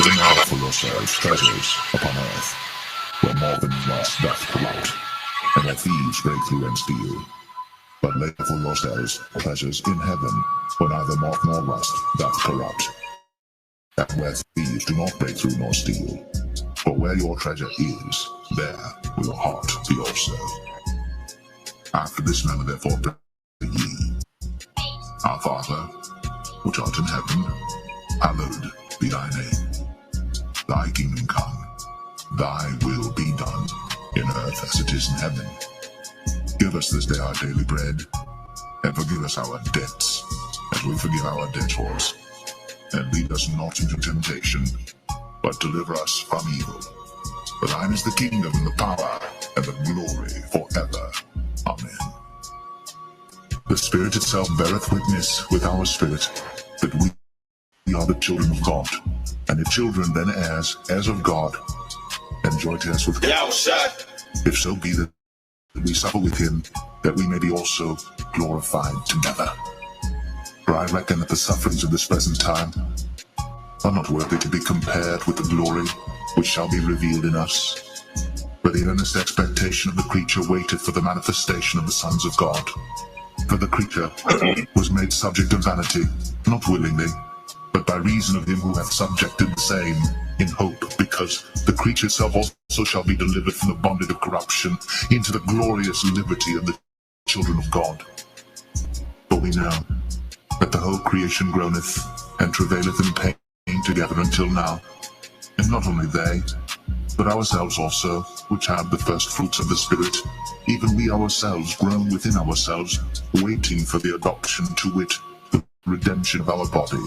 laying out for yourselves treasures upon earth, where moth and rust doth corrupt, and where thieves break through and steal. But lay for yourselves treasures in heaven, where neither moth nor rust doth corrupt, and where thieves do not break through nor steal. For where your treasure is, there will your heart be also. After this manner therefore pray ye, Our Father, which art in heaven, hallowed be thy name. Thy kingdom come, thy will be done, in earth as it is in heaven. Give us this day our daily bread, and forgive us our debts, as we forgive our debtors. And lead us not into temptation, but deliver us from evil. For thine is the kingdom, and the power, and the glory forever. Amen. The Spirit itself beareth witness with our spirit, that we are the children of God. And if children, then heirs, heirs of God, and joint heirs with God. If so be that we suffer with him, that we may be also glorified together. For I reckon that the sufferings of this present time are not worthy to be compared with the glory which shall be revealed in us. For the earnest expectation of the creature waiteth for the manifestation of the sons of God. For the creature was made subject to vanity, not willingly, but by reason of him who hath subjected the same, in hope, because the creature itself also shall be delivered from the bondage of corruption into the glorious liberty of the children of God. For we know that the whole creation groaneth and travaileth in pain together until now. And not only they, but ourselves also, which have the first fruits of the Spirit, even we ourselves groan within ourselves, waiting for the adoption, to wit, the redemption of our body.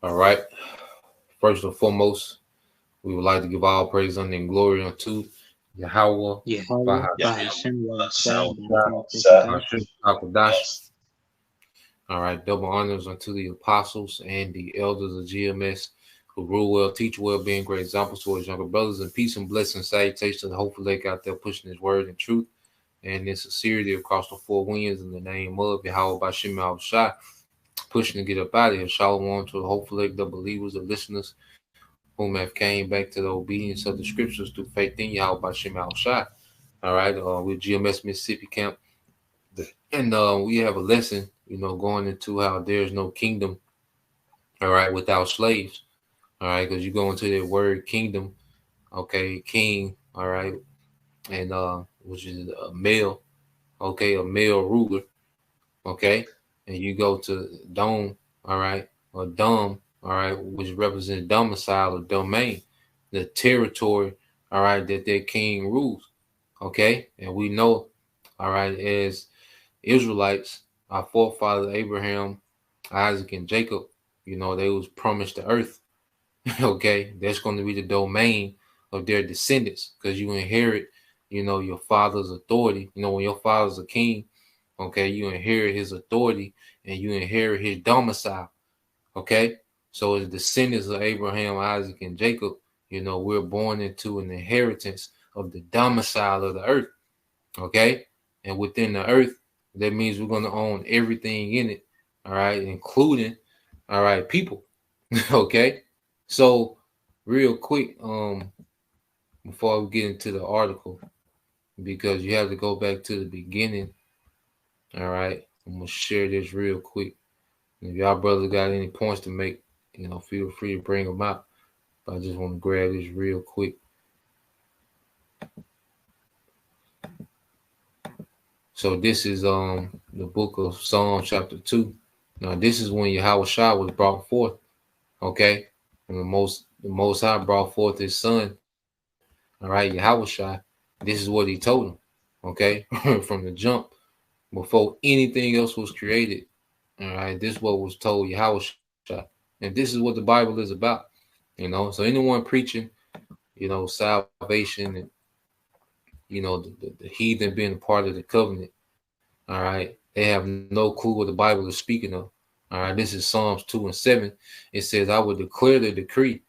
All right. First and foremost, we would like to give all praise and glory unto Yahweh. All right. Double honors unto the apostles and the elders of GMS who rule well, teach well, being great examples to his younger brothers, and peace and blessings, salutations to the hopeful lake out there pushing his word and truth and in sincerity across the four winds in the name of Yahweh Bashim Al-Shai, pushing to get up out of here. Shalom to the hopeful lake, the believers, the listeners, whom have came back to the obedience of the scriptures through faith in Yahweh Bashim Al-Shai. All right, we're GMS Mississippi Camp, and we have a lesson, going into how there's no kingdom, all right, without slaves, all right, because you go into that word kingdom, okay, king, all right, and which is a male, okay, a male ruler, okay, and you go to dome, all right, or dom, all right, which represents domicile or domain, the territory, all right, that their king rules, okay, and we know, all right, as Israelites, our forefathers Abraham, Isaac, and Jacob, they was promised the earth. Okay, that's going to be the domain of their descendants, because you inherit, your father's authority. When your father's a king, okay, you inherit his authority and you inherit his domicile. Okay, so as descendants of Abraham, Isaac, and Jacob, we're born into an inheritance of the domicile of the earth. Okay, and within the earth, that means we're going to own everything in it, all right, including, all right, people. Okay, so real quick, before we get into the article, because you have to go back to the beginning, all right, I'm going to share this real quick. If y'all brothers got any points to make, feel free to bring them out. But I just want to grab this real quick. So this is the book of Psalm chapter 2. Now this is when Yahweh was brought forth. Okay. And the most High brought forth his son. All right, Yahweh. This is what he told him. Okay, from the jump, before anything else was created. All right, this is what was told Yahweh. And this is what the Bible is about. So anyone preaching, salvation and the heathen being a part of the covenant. All right, they have no clue what the Bible is speaking of. All right, this is Psalms 2 and 7. It says, I will declare the decree.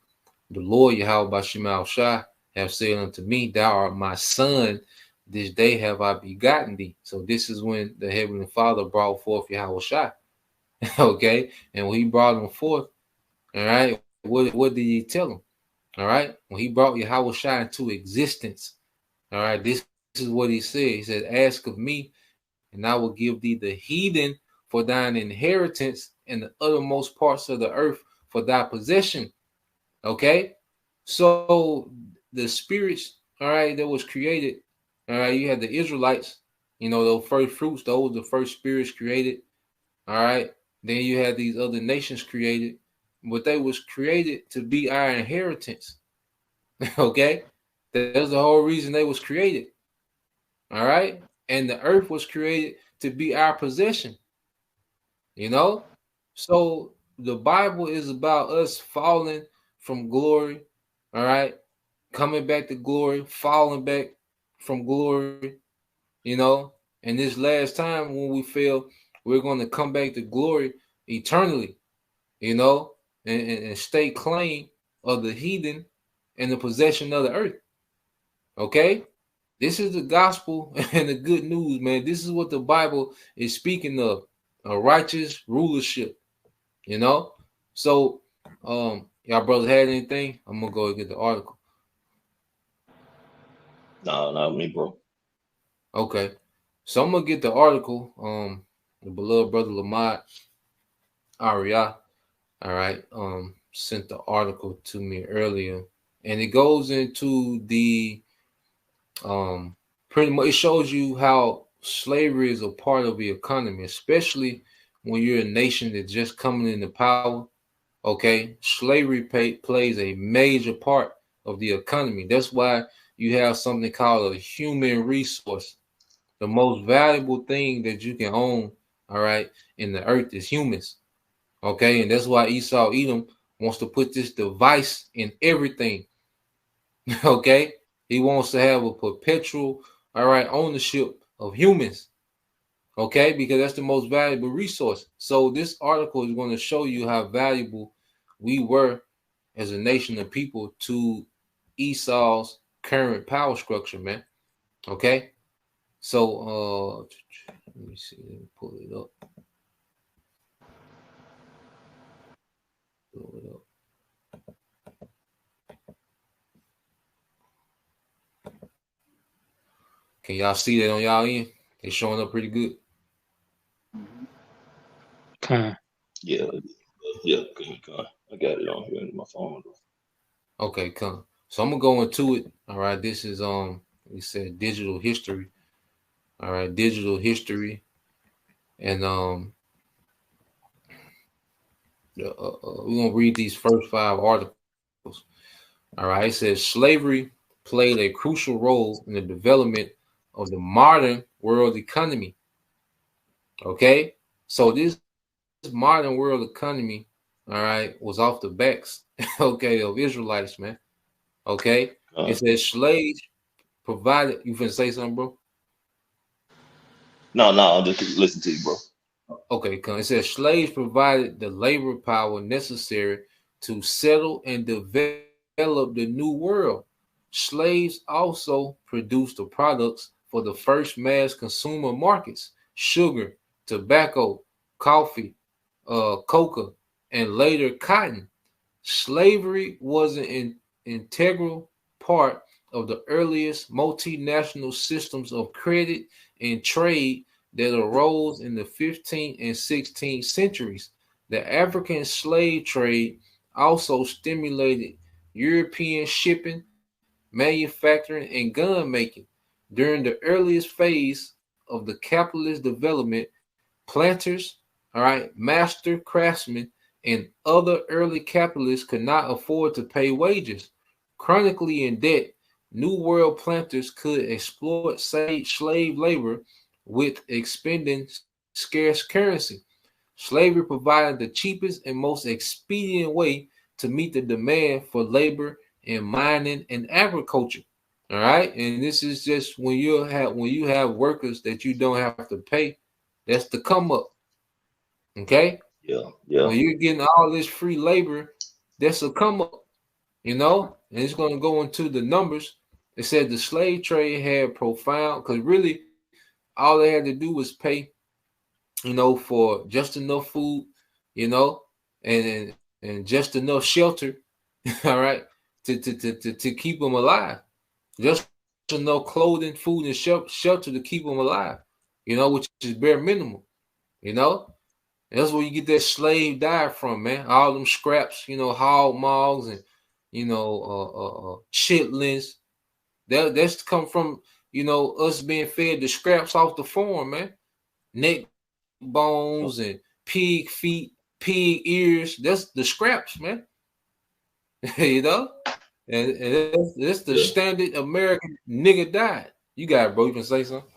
The Lord Yahweh Bashim Al-Shai have said unto me, thou art my son, this day have I begotten thee. So this is when the Heavenly Father brought forth Yahweh Shai. Okay, and when he brought him forth, all right, what did he tell him? All right, when he brought Yahweh Shai into existence, all right, this is what he said. He said, ask of me, and I will give thee the heathen for thine inheritance, and the uttermost parts of the earth for thy possession. Okay, so the spirits, all right, that was created, all right, you had the Israelites, those first fruits, those the first spirits created, all right. Then you had these other nations created, but they was created to be our inheritance. Okay, that's the whole reason they was created. All right, and the earth was created to be our possession. So the Bible is about us falling from glory, all right, coming back to glory, falling back from glory, and this last time when we fail, we're going to come back to glory eternally, and stay clean of the heathen and the possession of the earth. Okay, this is the gospel and the good news, man. This is what the Bible is speaking of, a righteous rulership. So y'all brothers had anything? I'm gonna go and get the article. No, not me, bro. Okay, so I'm gonna get the article. The beloved brother Lamont Aria, all right, sent the article to me earlier, and it goes into the pretty much, it shows you how slavery is a part of the economy, especially when you're a nation that's just coming into power. Okay, slavery plays a major part of the economy. That's why you have something called a human resource. The most valuable thing that you can own, all right, in the earth is humans. Okay, and that's why Esau Edom wants to put this device in everything. Okay, he wants to have a perpetual, all right, ownership of humans. Okay, because that's the most valuable resource. So this article is going to show you how valuable we were as a nation of people to Esau's current power structure, man. Okay, so let me see, let me pull it up. Can y'all see that on y'all end? It's showing up pretty good. Yeah, come. I got it on here in my phone. Okay, come. So I'm gonna go into it. All right, this is we said digital history. All right, digital history, and we're gonna read these first 5 articles. All right, it says slavery played a crucial role in the development of the modern world economy. Okay, so this modern world economy, all right, was off the backs, okay, of Israelites, man. Okay, it says slaves provided. You finna say something, bro? No, I'll just listen to you, bro. Okay, it says slaves provided the labor power necessary to settle and develop the new world. Slaves also produced the products for the first mass consumer markets: sugar, tobacco, coffee, coca, and later cotton. Slavery was an integral part of the earliest multinational systems of credit and trade that arose in the 15th and 16th centuries. The African slave trade also stimulated European shipping, manufacturing, and gun making. During the earliest phase of the capitalist development, planters, all right, master craftsmen, and other early capitalists could not afford to pay wages. Chronically in debt, New World planters could exploit slave labor with expending scarce currency. Slavery provided the cheapest and most expedient way to meet the demand for labor in mining and agriculture. All right, and this is just when you have workers that you don't have to pay. That's the come up. Okay. Yeah. When you're getting all this free labor, that's a come up. And it's going to go into the numbers. It said the slave trade had profound, because really all they had to do was pay, for just enough food, and just enough shelter, all right, to keep them alive. Just enough clothing, food, and shelter to keep them alive, which is bare minimum, And that's where you get that slave diet from, man. All them scraps, hog maws and, chitlins. That's come from, us being fed the scraps off the farm, man. Neck bones and pig feet, pig ears. That's the scraps, man. And that's the standard American nigga diet. You got it, bro. You can say something?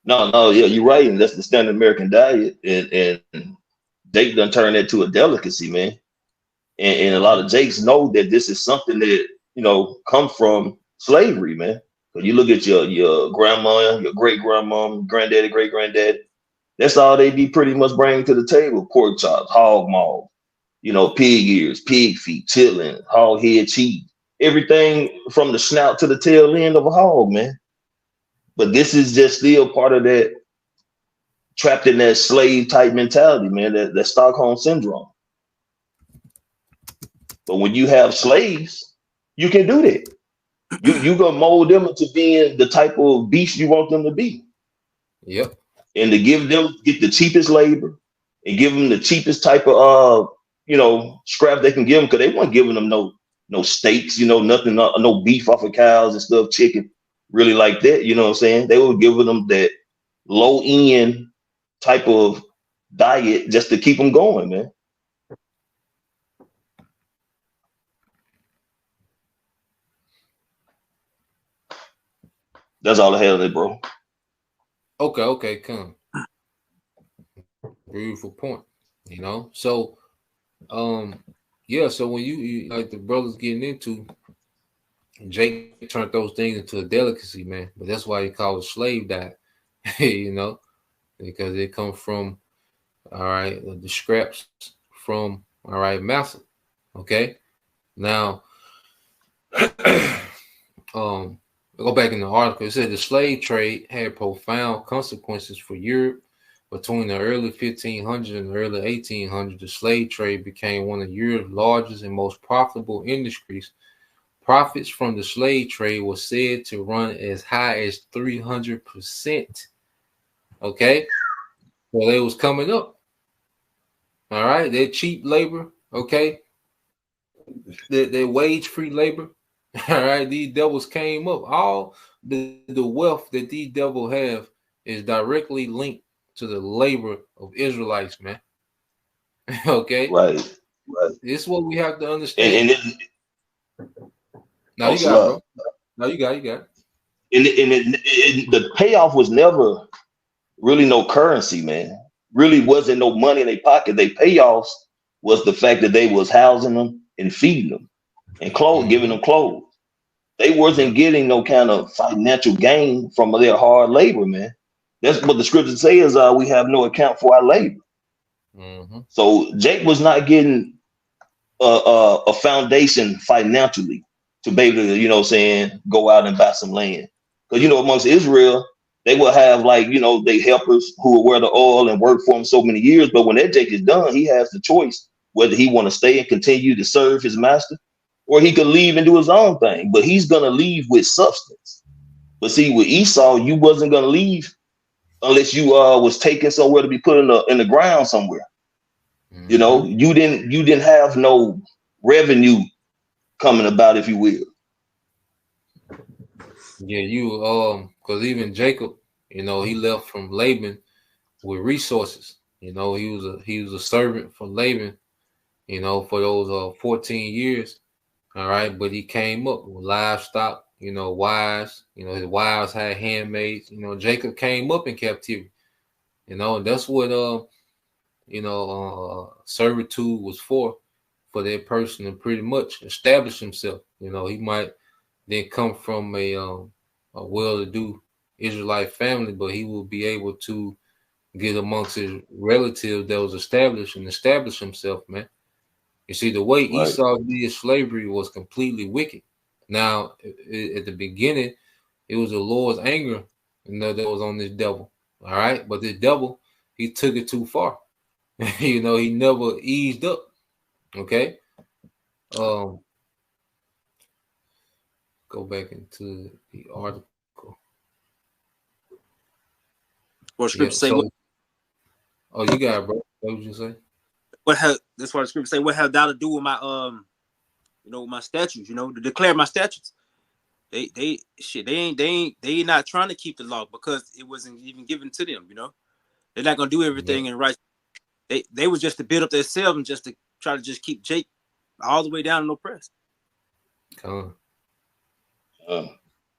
No, yeah, you're right. And that's the standard American diet. And Jake done turned that to a delicacy, man. And a lot of Jakes know that this is something that, come from slavery, man. When you look at your grandma, your great grandma, granddaddy, great granddaddy, that's all they be pretty much bringing to the table: pork chops, hog maw, pig ears, pig feet, chitlin, hog head cheese, everything from the snout to the tail end of a hog, man. But this is just still part of that, trapped in that slave type mentality, man, that Stockholm syndrome. But when you have slaves, you can do that. You gonna mold them into being the type of beast you want them to be. Yep. And to get the cheapest labor and give them the cheapest type of scrap they can give them, because they weren't giving them no steaks, nothing, no beef off of cows and stuff, chicken, really like that. You know what I'm saying? They were giving them that low end type of diet just to keep them going, man. That's all I have there, bro. Okay, come. Beautiful point. So, so when you like the brothers getting into, Jake turned those things into a delicacy, man. But that's why he called it slave diet, because it comes from, all right, the scraps from, all right, massa. Okay, now, go back in the article. It said the slave trade had profound consequences for Europe. Between the early 1500s and the early 1800s, the slave trade became one of Europe's largest and most profitable industries. Profits from the slave trade were said to run as high as 300%. Okay, so they was coming up. All right, their cheap labor. Okay, their wage-free labor. All right, these devils came up. All the wealth that these devils have is directly linked to the labor of Israelites, man. Okay, right. This is what we have to understand. Now you got it, bro. No, you got it. And the payoff was never really no currency, man. Really wasn't no money in their pocket. Their payoffs was the fact that they was housing them and feeding them and clothes, giving them clothes. They wasn't getting no kind of financial gain from their hard labor, man. That's what the scripture says. We have no account for our labor. Mm-hmm. So Jake was not getting a foundation financially to be able to, go out and buy some land. Because, amongst Israel, they will have they helpers who will wear the oil and work for him so many years. But when that Jake is done, he has the choice whether he want to stay and continue to serve his master, or he could leave and do his own thing. But he's going to leave with substance. But see, with Esau, you wasn't going to leave unless you was taken somewhere to be put in the ground somewhere. Mm-hmm. You didn't have no revenue coming about, if you will. Yeah, because even Jacob, you know, he left from Laban with resources. You know, he was a servant for Laban, you know, for those 14 years. All right, but he came up with livestock, you know, wives, you know, his wives had handmaids, you know, Jacob came up in captivity, you know, and that's what servitude was for that person to pretty much establish himself. You know, he might then come from a well-to-do Israelite family, but he will be able to get amongst his relatives that was established and establish himself, man. You see, the way Esau did slavery was completely wicked. Now, at the beginning, it was the Lord's anger, you know, that was on this devil. All right, but this devil, he took it too far. You know, he never eased up. Okay. Go back into the article. What scripture say? Oh, you got it, bro. What would you say? That's what the scripture say. What have thou to do with my my statutes? You know, to declare my statutes. They ain't not trying to keep the law because it wasn't even given to them. You know, they're not gonna do everything in right. They was just to build up themselves and just to try to just keep Jake all the way down and oppressed.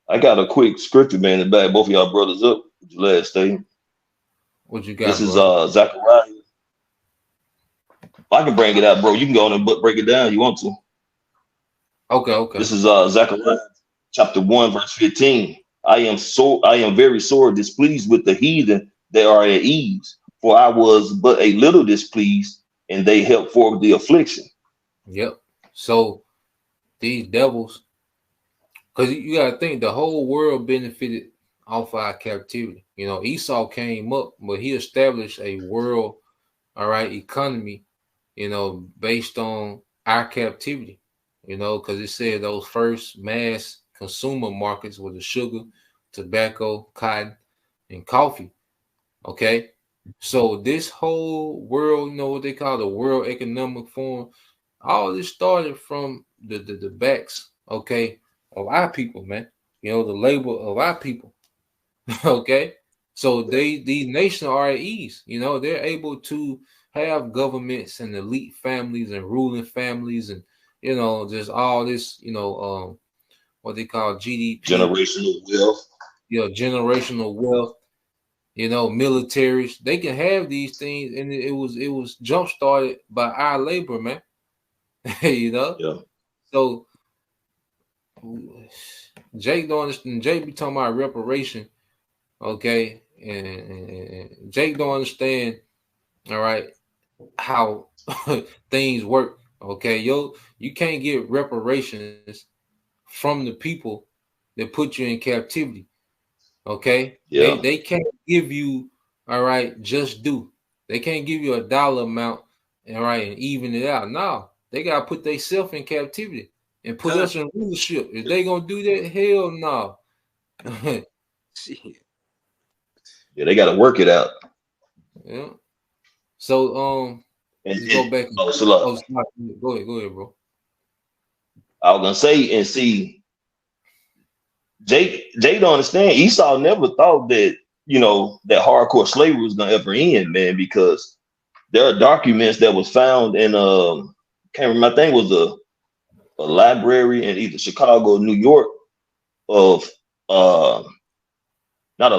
I got a quick scripture, man, to back both of y'all brothers up with your last statement. What you got? This is Zechariah. I can bring it out, bro. You can go on and break it down if you want to. Okay. This is Zechariah chapter 1, verse 15. I am very sore displeased with the heathen that are at ease, for I was but a little displeased, and they helped forward the affliction. Yep. So these devils, because you gotta think the whole world benefited off our captivity. You know, Esau came up, but he established a world, all right, economy, you know, based on our captivity, you know, because it said those first mass consumer markets were the sugar, tobacco, cotton, and coffee. Okay. So this whole world, you know what they call the World Economic Forum, all this started from the backs, okay, of our people, man. You know, the labor of our people. Okay. So these nations are at ease, you know, they're able to have governments and elite families and ruling families and, you know, just all this, you know, what they call GDP. Generational wealth. Yeah, generational wealth, you know, militaries. They can have these things, and it was jump started by our labor, man. You know? Yeah. So Jake don't understand. Jake be talking about reparation, okay? And Jake don't understand, all right, how things work. Okay, you can't get reparations from the people that put you in captivity. Okay, yeah, they can't give you, all right, just due. They can't give you a dollar amount, all right, and even it out. No, they gotta put themselves in captivity and put us in rulership. If they gonna do that, hell no. Yeah, they gotta work it out. Yeah. So let's go back. Go ahead, bro. I was gonna say, and see, Jake don't understand. Esau never thought that, you know, that hardcore slavery was gonna ever end, man, because there are documents that was found in can't remember, I think it was a library in either Chicago or New York of not a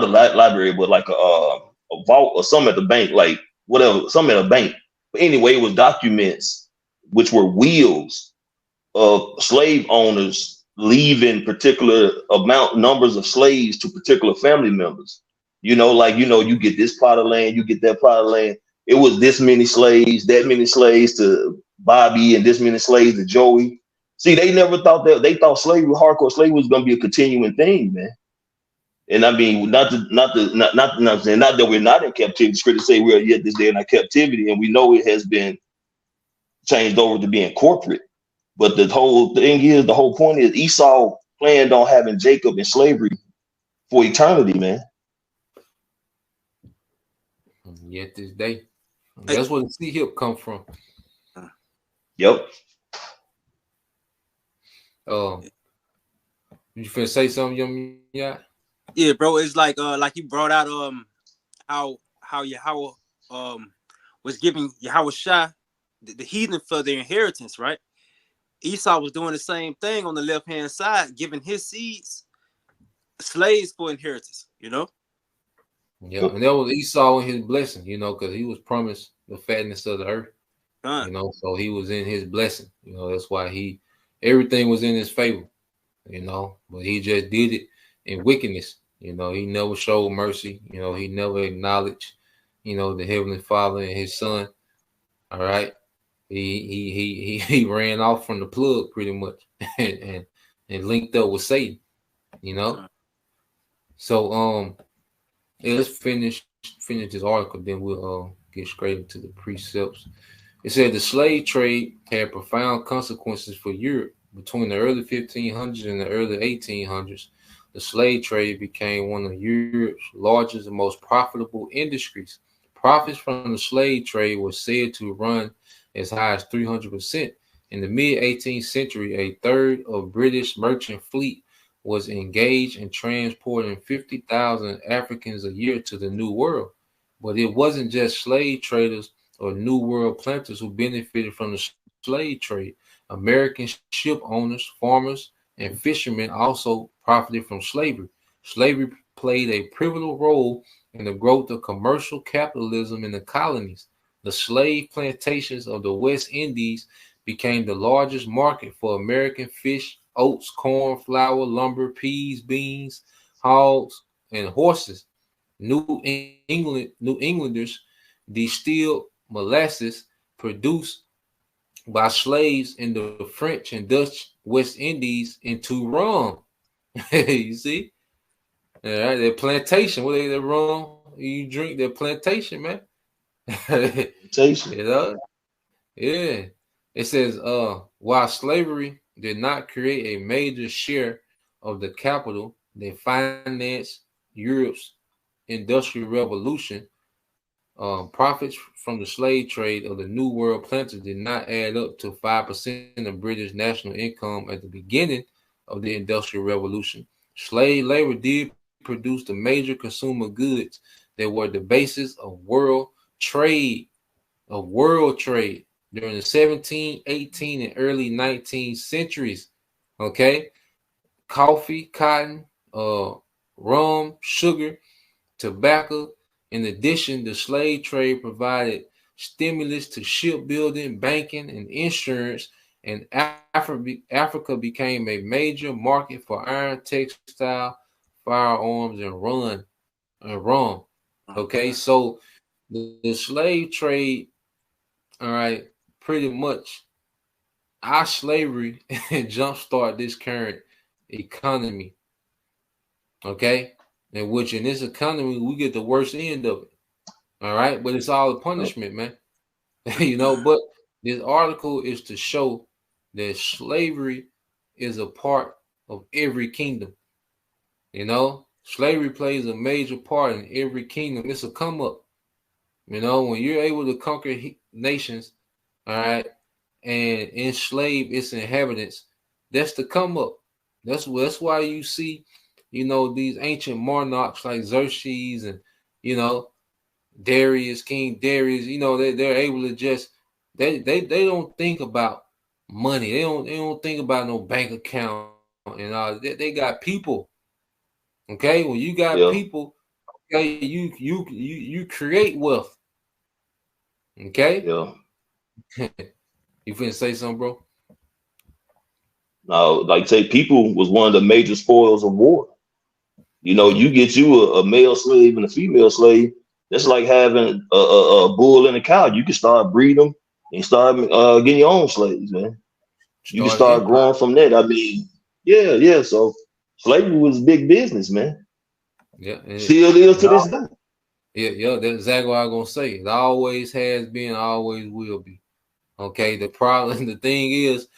library, but like a vault or something at the bank, like whatever, something at a bank. But anyway, it was documents which were wills of slave owners leaving particular numbers of slaves to particular family members. You know, like, you know, you get this plot of land, you get that plot of land. It was this many slaves, that many slaves to Bobby, and this many slaves to Joey. See, they never thought that. They thought slavery, hardcore slavery, was going to be a continuing thing, man. And I mean, not that we're not in captivity. It's great to say we are yet this day in our captivity, and we know it has been changed over to being corporate. But the whole thing is, the whole point is, Esau planned on having Jacob in slavery for eternity, man. Yet this day, that's where the sea hip come from. Yep. You finna say something, young? Yeah. Yeah, bro. It's like you brought out how Yahweh was giving Yahweh Shah the heathen for their inheritance, right? Esau was doing the same thing on the left hand side, giving his seeds slaves for inheritance. You know. Yeah, and that was Esau and his blessing, because he was promised the fatness of the earth, so he was in his blessing, that's why everything was in his favor, but he just did it in wickedness, he never showed mercy, he never acknowledged, the Heavenly Father and his Son. All right, he ran off from the plug pretty much, and linked up with Satan, So yeah, let's finish this article, then we'll get straight into the precepts. It said the slave trade had profound consequences for Europe. Between the early 1500s and the early 1800s, the slave trade became one of Europe's largest and most profitable industries. Profits from the slave trade were said to run as high as 300%. In the mid-18th century, a third of British merchant fleet was engaged in transporting 50,000 Africans a year to the New World. But it wasn't just slave traders or New World planters who benefited from the slave trade. American ship owners, farmers, and fishermen also profited from slavery. Slavery played a pivotal role in the growth of commercial capitalism in the colonies. The slave plantations of the West Indies became the largest market for American fish, oats, corn, flour, lumber, peas, beans, hogs, and horses. New Englanders distilled molasses produced by slaves in the French and Dutch West Indies into rum. You see? All right, their plantation. What they rum? You drink their plantation, man. Plantation. Yeah. It says, while slavery did not create a major share of the capital that financed Europe's Industrial Revolution, profits from the slave trade of the New World planters did not add up to 5% of British national income at the beginning of the Industrial Revolution. Slave labor did produce the major consumer goods that were the basis of world trade during the 17, 18, and early 19th centuries. Okay, coffee, cotton, rum, sugar, tobacco. In addition, the slave trade provided stimulus to shipbuilding, banking, and insurance, and Africa became a major market for iron, textile, firearms, and rum. Okay, so the slave trade, all right, pretty much our slavery jumpstart this current economy. Okay, in which in this economy we get the worst end of it. All right, but it's all a punishment, man. But this article is to show that slavery is a part of every kingdom. Slavery plays a major part in every kingdom. It's a come up. When you're able to conquer nations, all right, and enslave its inhabitants, that's the come up. That's why you see, these ancient monarchs like Xerxes and Darius, King Darius. They're able to just they don't think about money. They don't think about no bank account and all. They got people. Okay, when you got people, okay, you create wealth. Okay. Yeah. You finna say something, bro? Now, like say, people was one of the major spoils of war. You get you a male slave and a female slave. That's like having a bull and a cow. You can start breeding them and start getting your own slaves, man. You can start growing from that. I mean, yeah. So slavery was big business, man. Yeah, still is to this day. Yeah, that's exactly what I'm gonna say. It always has been, always will be. Okay, the problem, the thing is,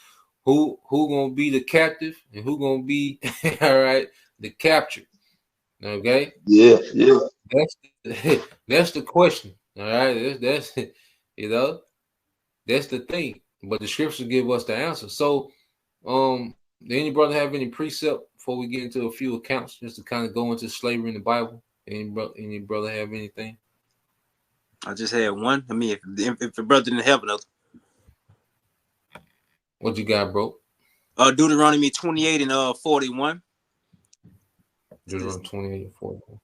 who gonna be the captive and who gonna be all right, the captured. Okay. Yeah. That's the question. All right, that's that's the thing. But the scriptures give us the answer. So, did any brother have any precept before we get into a few accounts, just to kind of go into slavery in the Bible? Any brother have anything? I just had one. I mean, if the brother didn't have another. What you got, bro? Deuteronomy 28 and 41. Deuteronomy 28 and 41.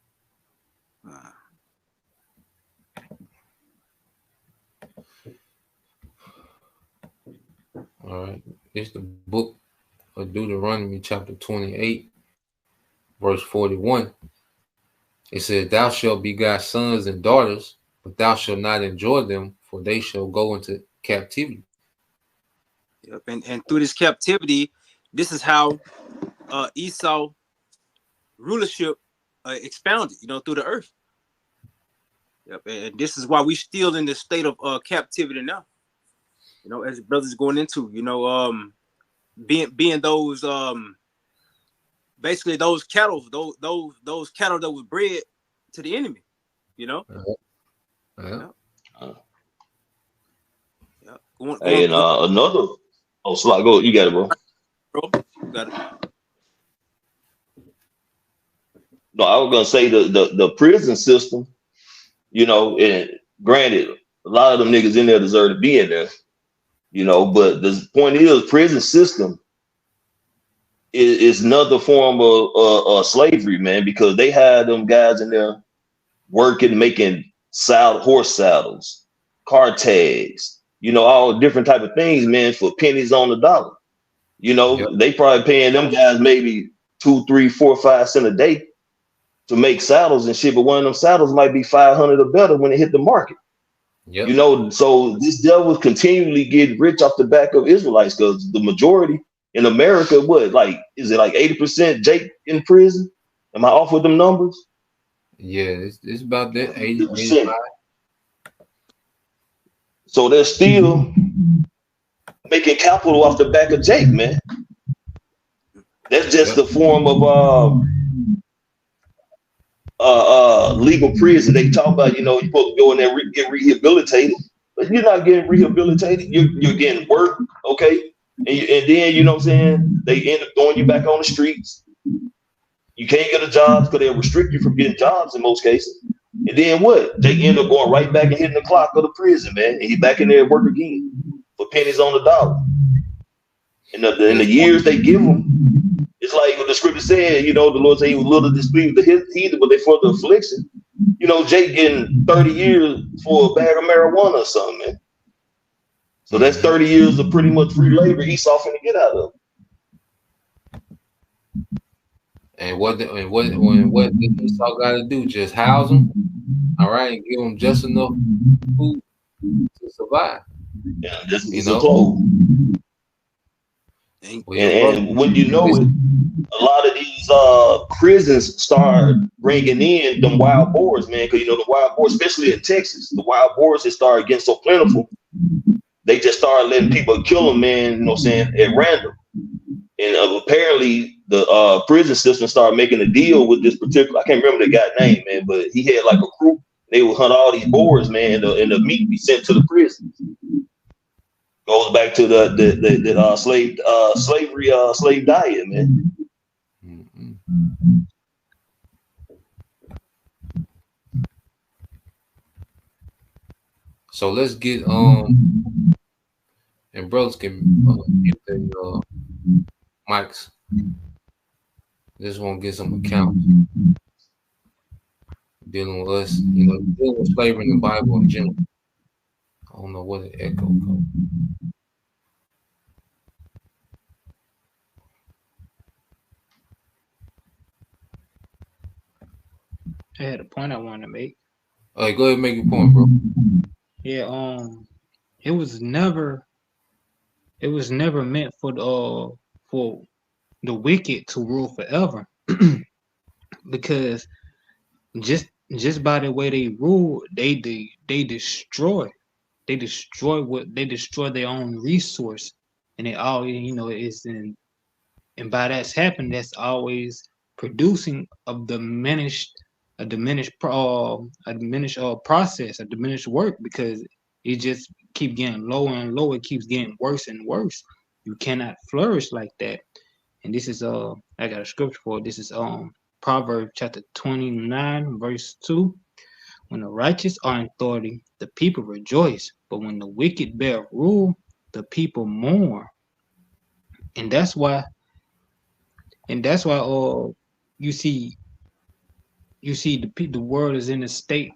All right. It's the book of Deuteronomy, chapter 28, verse 41. It says, "Thou shalt beget sons and daughters, but thou shalt not enjoy them, for they shall go into captivity." Yep. And through this captivity, this is how Esau rulership expounded, through the earth. Yep. And this is why we still in the state of captivity now. As brothers going into, being those basically those cattle, those cattle that was bred to the enemy, Yeah. Hey, and another. Oh, Slot, go. You got it, bro. Bro, you got it. No, I was gonna say the prison system. And granted, a lot of them niggas in there deserve to be in there. But the point is, prison system is another form of slavery, man, because they had them guys in there working, making horse saddles, car tags, all different type of things, man, for pennies on the dollar. Yep. They probably paying them guys maybe 2, 3, 4, 5 cents a day to make saddles and shit, but one of them saddles might be 500 or better when it hit the market. Yep. So this devil continually getting rich off the back of Israelites, because the majority in America, is it like 80% Jake in prison? Am I off with them numbers? Yeah, it's about that 80%. So they're still making capital off the back of Jake, man. That's just the form of legal prison. They talk about, you're supposed to go in there and get rehabilitated, but you're not getting rehabilitated. You're getting work, okay? And then, you know what I'm saying, they end up throwing you back on the streets. You can't get a job because they'll restrict you from getting jobs in most cases. And then what? They end up going right back and hitting the clock of the prison, man. And he's back in there at work again for pennies on the dollar. And in the years they give them, it's like what the scripture said, the Lord said he was little displeased with the heathen, but they for the affliction. Jake getting 30 years for a bag of marijuana or something, man. So that's 30 years of pretty much free labor Esau finna get out of. And what did Esau got to do? Just house them, all right, and give them just enough food to survive. Yeah, this is a clothes. And when it, a lot of these prisons start bringing in them wild boars, man, because the wild boars, especially in Texas, the wild boars that started getting so plentiful, they just started letting people kill them, man, at random. And apparently the prison system started making a deal with this particular, I can't remember the guy's name, man, but he had like a crew. They would hunt all these boars, man, and the meat be sent to the prison. Goes back to the slave diet, man. Mm-hmm. So let's get and brothers can get their mics. Just want to get some accounts dealing with us, dealing with slavery in the Bible in general. I don't know what the echo goes. I had a point I wanted to make. All right, go ahead and make your point, bro. Yeah, it was never meant for the wicked to rule forever. Because just by the way they rule, they destroy their own resource, and it all is in, and by that's happened, that's always producing a diminished process, a diminished work, because it just keep getting lower and lower. It keeps getting worse and worse. You cannot flourish like that. And this is I got a scripture for it. This is Proverbs chapter 29, verse 2. When the righteous are in authority, the people rejoice, but when the wicked bear rule, the people mourn. And that's why you see the world is in the state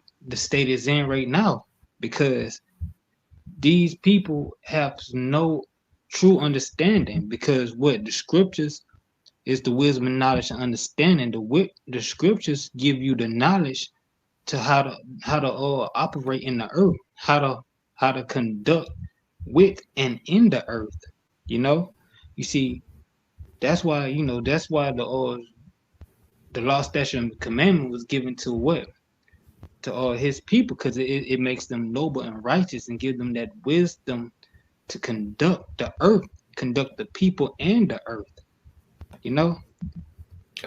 is in right now, because these people have no true understanding, because what the scriptures is the wisdom and knowledge and understanding. The scriptures give you the knowledge to how to operate in the earth, how to conduct with and in the earth. You see, that's why the law, statute, and commandment was given to what? To all his people, because it makes them noble and righteous and give them that wisdom to conduct the earth, conduct the people and the earth.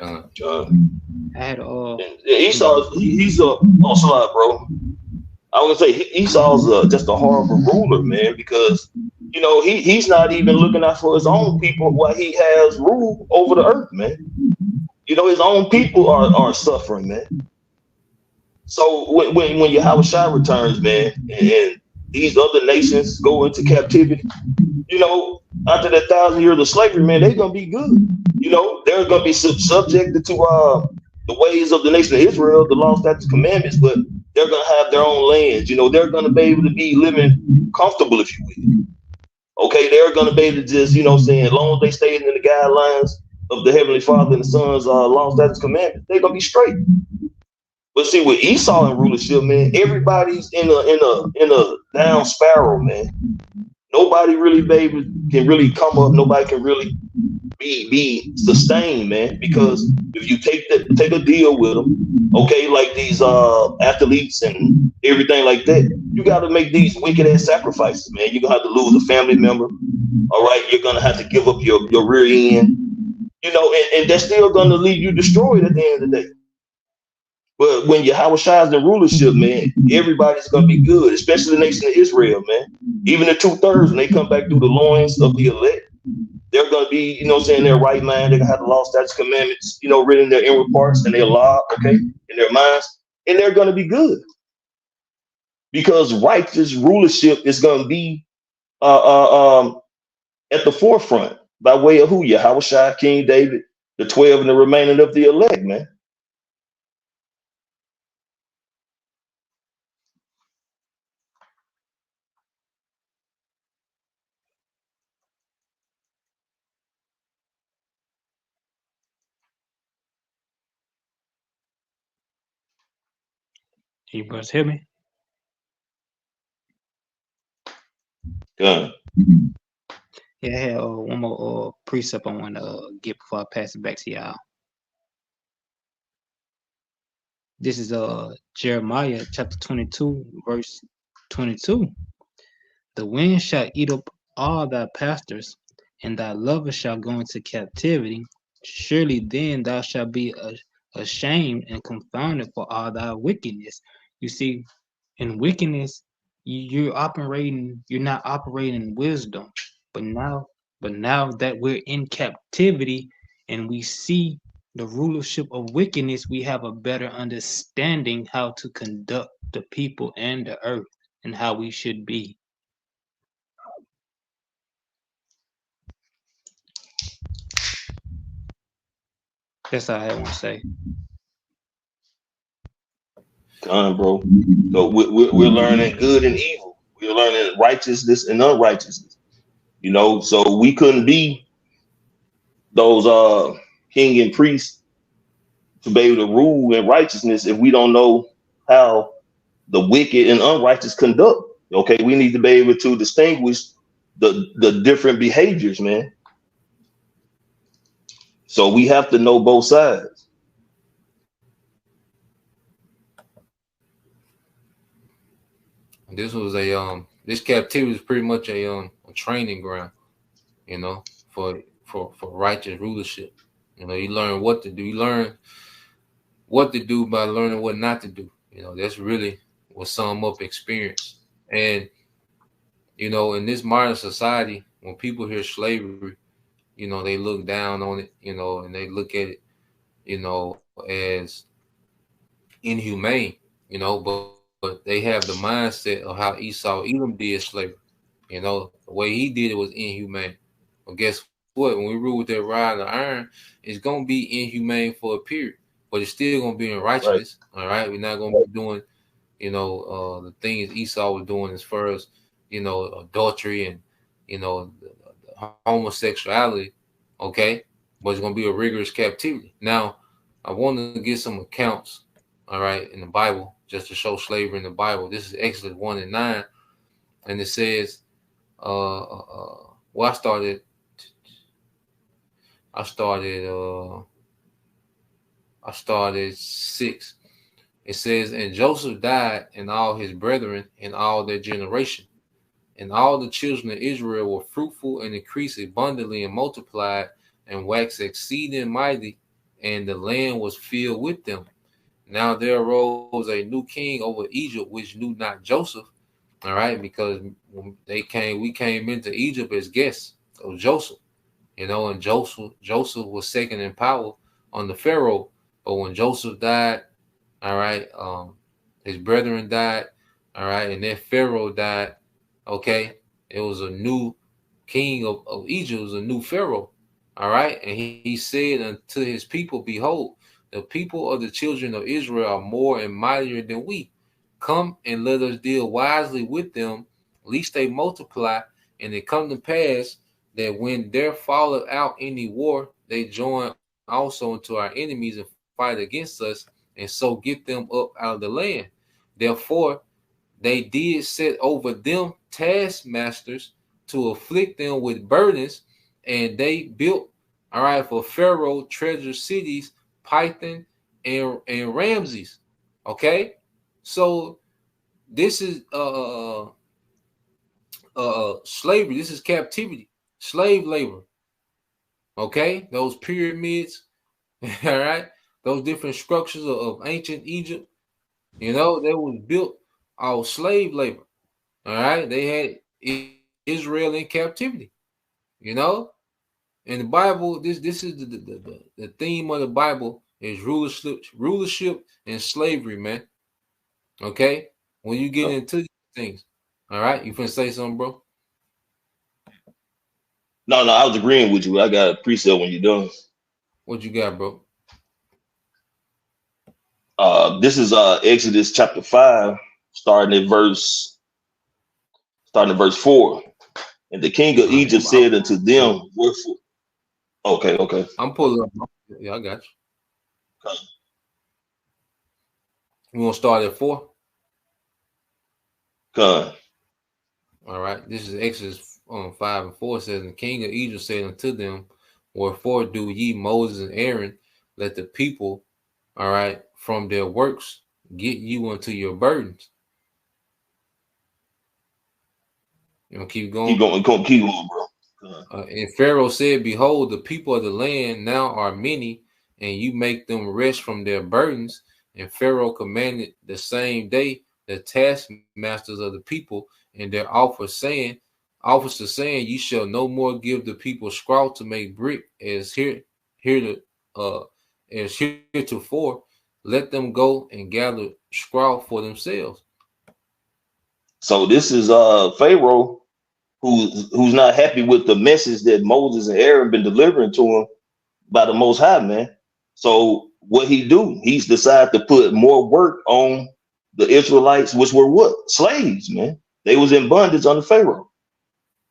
I had Esau, he's a bro. I was gonna say Esau's just a horrible ruler, man, because he's not even looking out for his own people while he has rule over the earth, man. His own people are suffering, man. So when Yahushua returns, man, and these other nations go into captivity, after that 1,000 years of slavery, man, they're gonna be good. They're gonna be subjected to the ways of the nation of Israel, the law, statutes, commandments, but they're gonna have their own lands. They're gonna be able to be living comfortable, if you will. Okay, they're gonna be able to just, as long as they stay in the guidelines of the Heavenly Father and the Son's law, statutes, commandments, they're gonna be straight. But see, with Esau and rulership, man, everybody's in a down spiral, man. Nobody really, baby, can really come up. Nobody can really be sustained, man. Because if you take a deal with them, okay, like these athletes and everything like that, you got to make these wicked ass sacrifices, man. You're gonna have to lose a family member. All right, you're gonna have to give up your rear end, and that's still gonna leave you destroyed at the end of the day. But when Yahushua is in rulership, man, everybody's going to be good, especially the nation of Israel, man. Even the 2/3, when they come back through the loins of the elect, they're going to be, in their right mind. They're going to have the law, statutes, commandments, written in their inward parts and their law, okay, in their minds. And they're going to be good. Because righteous rulership is going to be at the forefront by way of who? Yahushua, King David, the 12 and the remaining of the elect, man. You brothers hear me? Yeah, I had one more precept I want to get before I pass it back to y'all. This is Jeremiah chapter 22, verse 22. The wind shall eat up all thy pastors, and thy lovers shall go into captivity. Surely then thou shalt be ashamed and confounded for all thy wickedness. You see, in wickedness, you're not operating in wisdom. But now that we're in captivity and we see the rulership of wickedness, we have a better understanding how to conduct the people and the earth and how we should be. That's all I want to say. Bro. So we're learning good and evil. We're learning righteousness and unrighteousness. So we couldn't be those king and priests to be able to rule in righteousness if we don't know how the wicked and unrighteous conduct. Okay, we need to be able to distinguish the different behaviors, man. So we have to know both sides. This was this captivity is pretty much a training ground, for righteous rulership. You learn what to do. You learn what to do by learning what not to do. That's really what sum up experience. And in this modern society, when people hear slavery, you know, they look down on it, you know, and they look at it, you know, as inhumane, you know, but they have the mindset of how Esau Edom did slavery. You know, the way he did it was inhumane. But guess what? When we rule with that rod of iron, it's gonna be inhumane for a period, but it's still gonna be in righteousness. All right, we're not gonna be doing, you know, the things Esau was doing as far as, you know, adultery and, you know, the homosexuality. Okay, but it's gonna be a rigorous captivity. Now, I want to get some accounts, all right, in the Bible, just to show slavery in the Bible. This is Exodus 1:9, and it says, well, I started 6. It says, and Joseph died, and all his brethren, and all their generation, and all the children of Israel were fruitful and increased abundantly and multiplied and waxed exceeding mighty, and the land was filled with them. Now there arose a new king over Egypt, which knew not Joseph. All right, because when we came into Egypt as guests of Joseph, you know, and Joseph was second in power under Pharaoh. But when Joseph died, all right, his brethren died, all right, and then Pharaoh died. Okay, it was a new king of Egypt, it was a new Pharaoh. All right, and he said unto his people, behold, the people of the children of Israel are more and mightier than we. Come and let us deal wisely with them, lest they multiply. And it come to pass that when there falleth out any war, they join also unto our enemies and fight against us, and so get them up out of the land. Therefore, they did set over them taskmasters to afflict them with burdens, and they built, all right, for Pharaoh treasure cities, Pithom and Ramses. Okay, so this is slavery. This is captivity, slave labor. Okay, those pyramids, all right, those different structures of ancient Egypt, you know, they was built out slave labor. All right, they had Israel in captivity, you know. In the Bible, this is the theme of the Bible is rulership and slavery, man. Okay, when you get into these things, all right, you finna say something, bro? No, I was agreeing with you. I got a precept when you're done. What you got, bro? This is Exodus chapter 5, starting at verse 4. And the king of Egypt said unto them, wherefore? Okay. I'm pulling up. Yeah, I got you. Okay. You want to start at 4? Okay. All right. This is Exodus 5 and 4. It says, and the king of Egypt said unto them, wherefore do ye, Moses and Aaron, let the people, all right, from their works get you unto your burdens. You know, keep going. Keep going, bro. And Pharaoh said, behold, the people of the land now are many, and you make them rest from their burdens. And Pharaoh commanded the same day the taskmasters of the people and their officers saying, ye shall no more give the people straw to make brick as heretofore. Let them go and gather straw for themselves. So this is Pharaoh, who's not happy with the message that Moses and Aaron been delivering to him by the Most High, man. So what he do? He's decided to put more work on the Israelites, which were what? Slaves, man. They was in bondage under Pharaoh.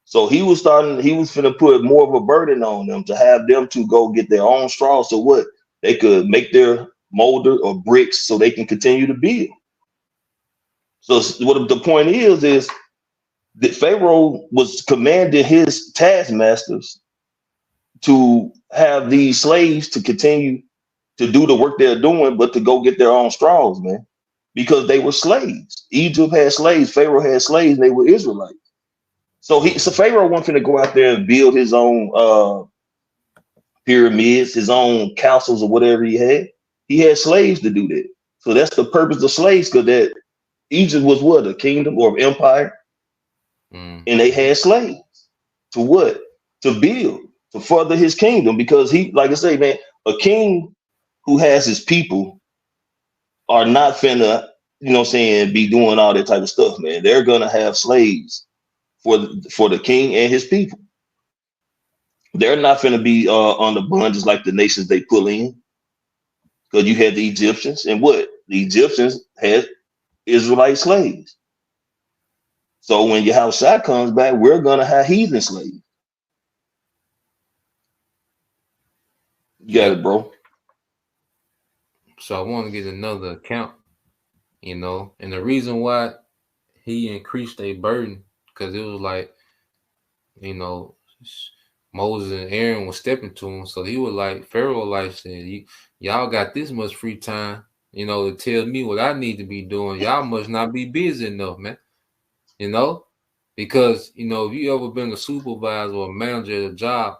So he was finna put more of a burden on them to have them to go get their own straw, so what? They could make their molder or bricks so they can continue to build. So what the point is that Pharaoh was commanding his taskmasters to have these slaves to continue to do the work they're doing, but to go get their own straws, man, because they were slaves. Egypt had slaves, Pharaoh had slaves, and they were Israelites. So Pharaoh wanted to go out there and build his own pyramids, his own castles or whatever he had. He had slaves to do that. So that's the purpose of slaves, because that Egypt was what? A kingdom or an empire. And they had slaves to what? To build. to further his kingdom, because he, like I say, man, a king who has his people are not finna, you know what I'm saying, be doing all that type of stuff, man. They're gonna have slaves for the king and his people. They're not finna be on the bun just like the nations they pull in. Because you had the Egyptians, and what? The Egyptians had Israelite slaves. So when Yahushua comes back, we're gonna have heathen slaves. You got it, bro. So I want to get another account, you know, and the reason why he increased a burden, because it was like, you know, Moses and Aaron was stepping to him, so he was like, Pharaoh like said, y'all got this much free time, you know, to tell me what I need to be doing. Y'all must not be busy enough, man. You know, because you know, if you ever been a supervisor or a manager at a job,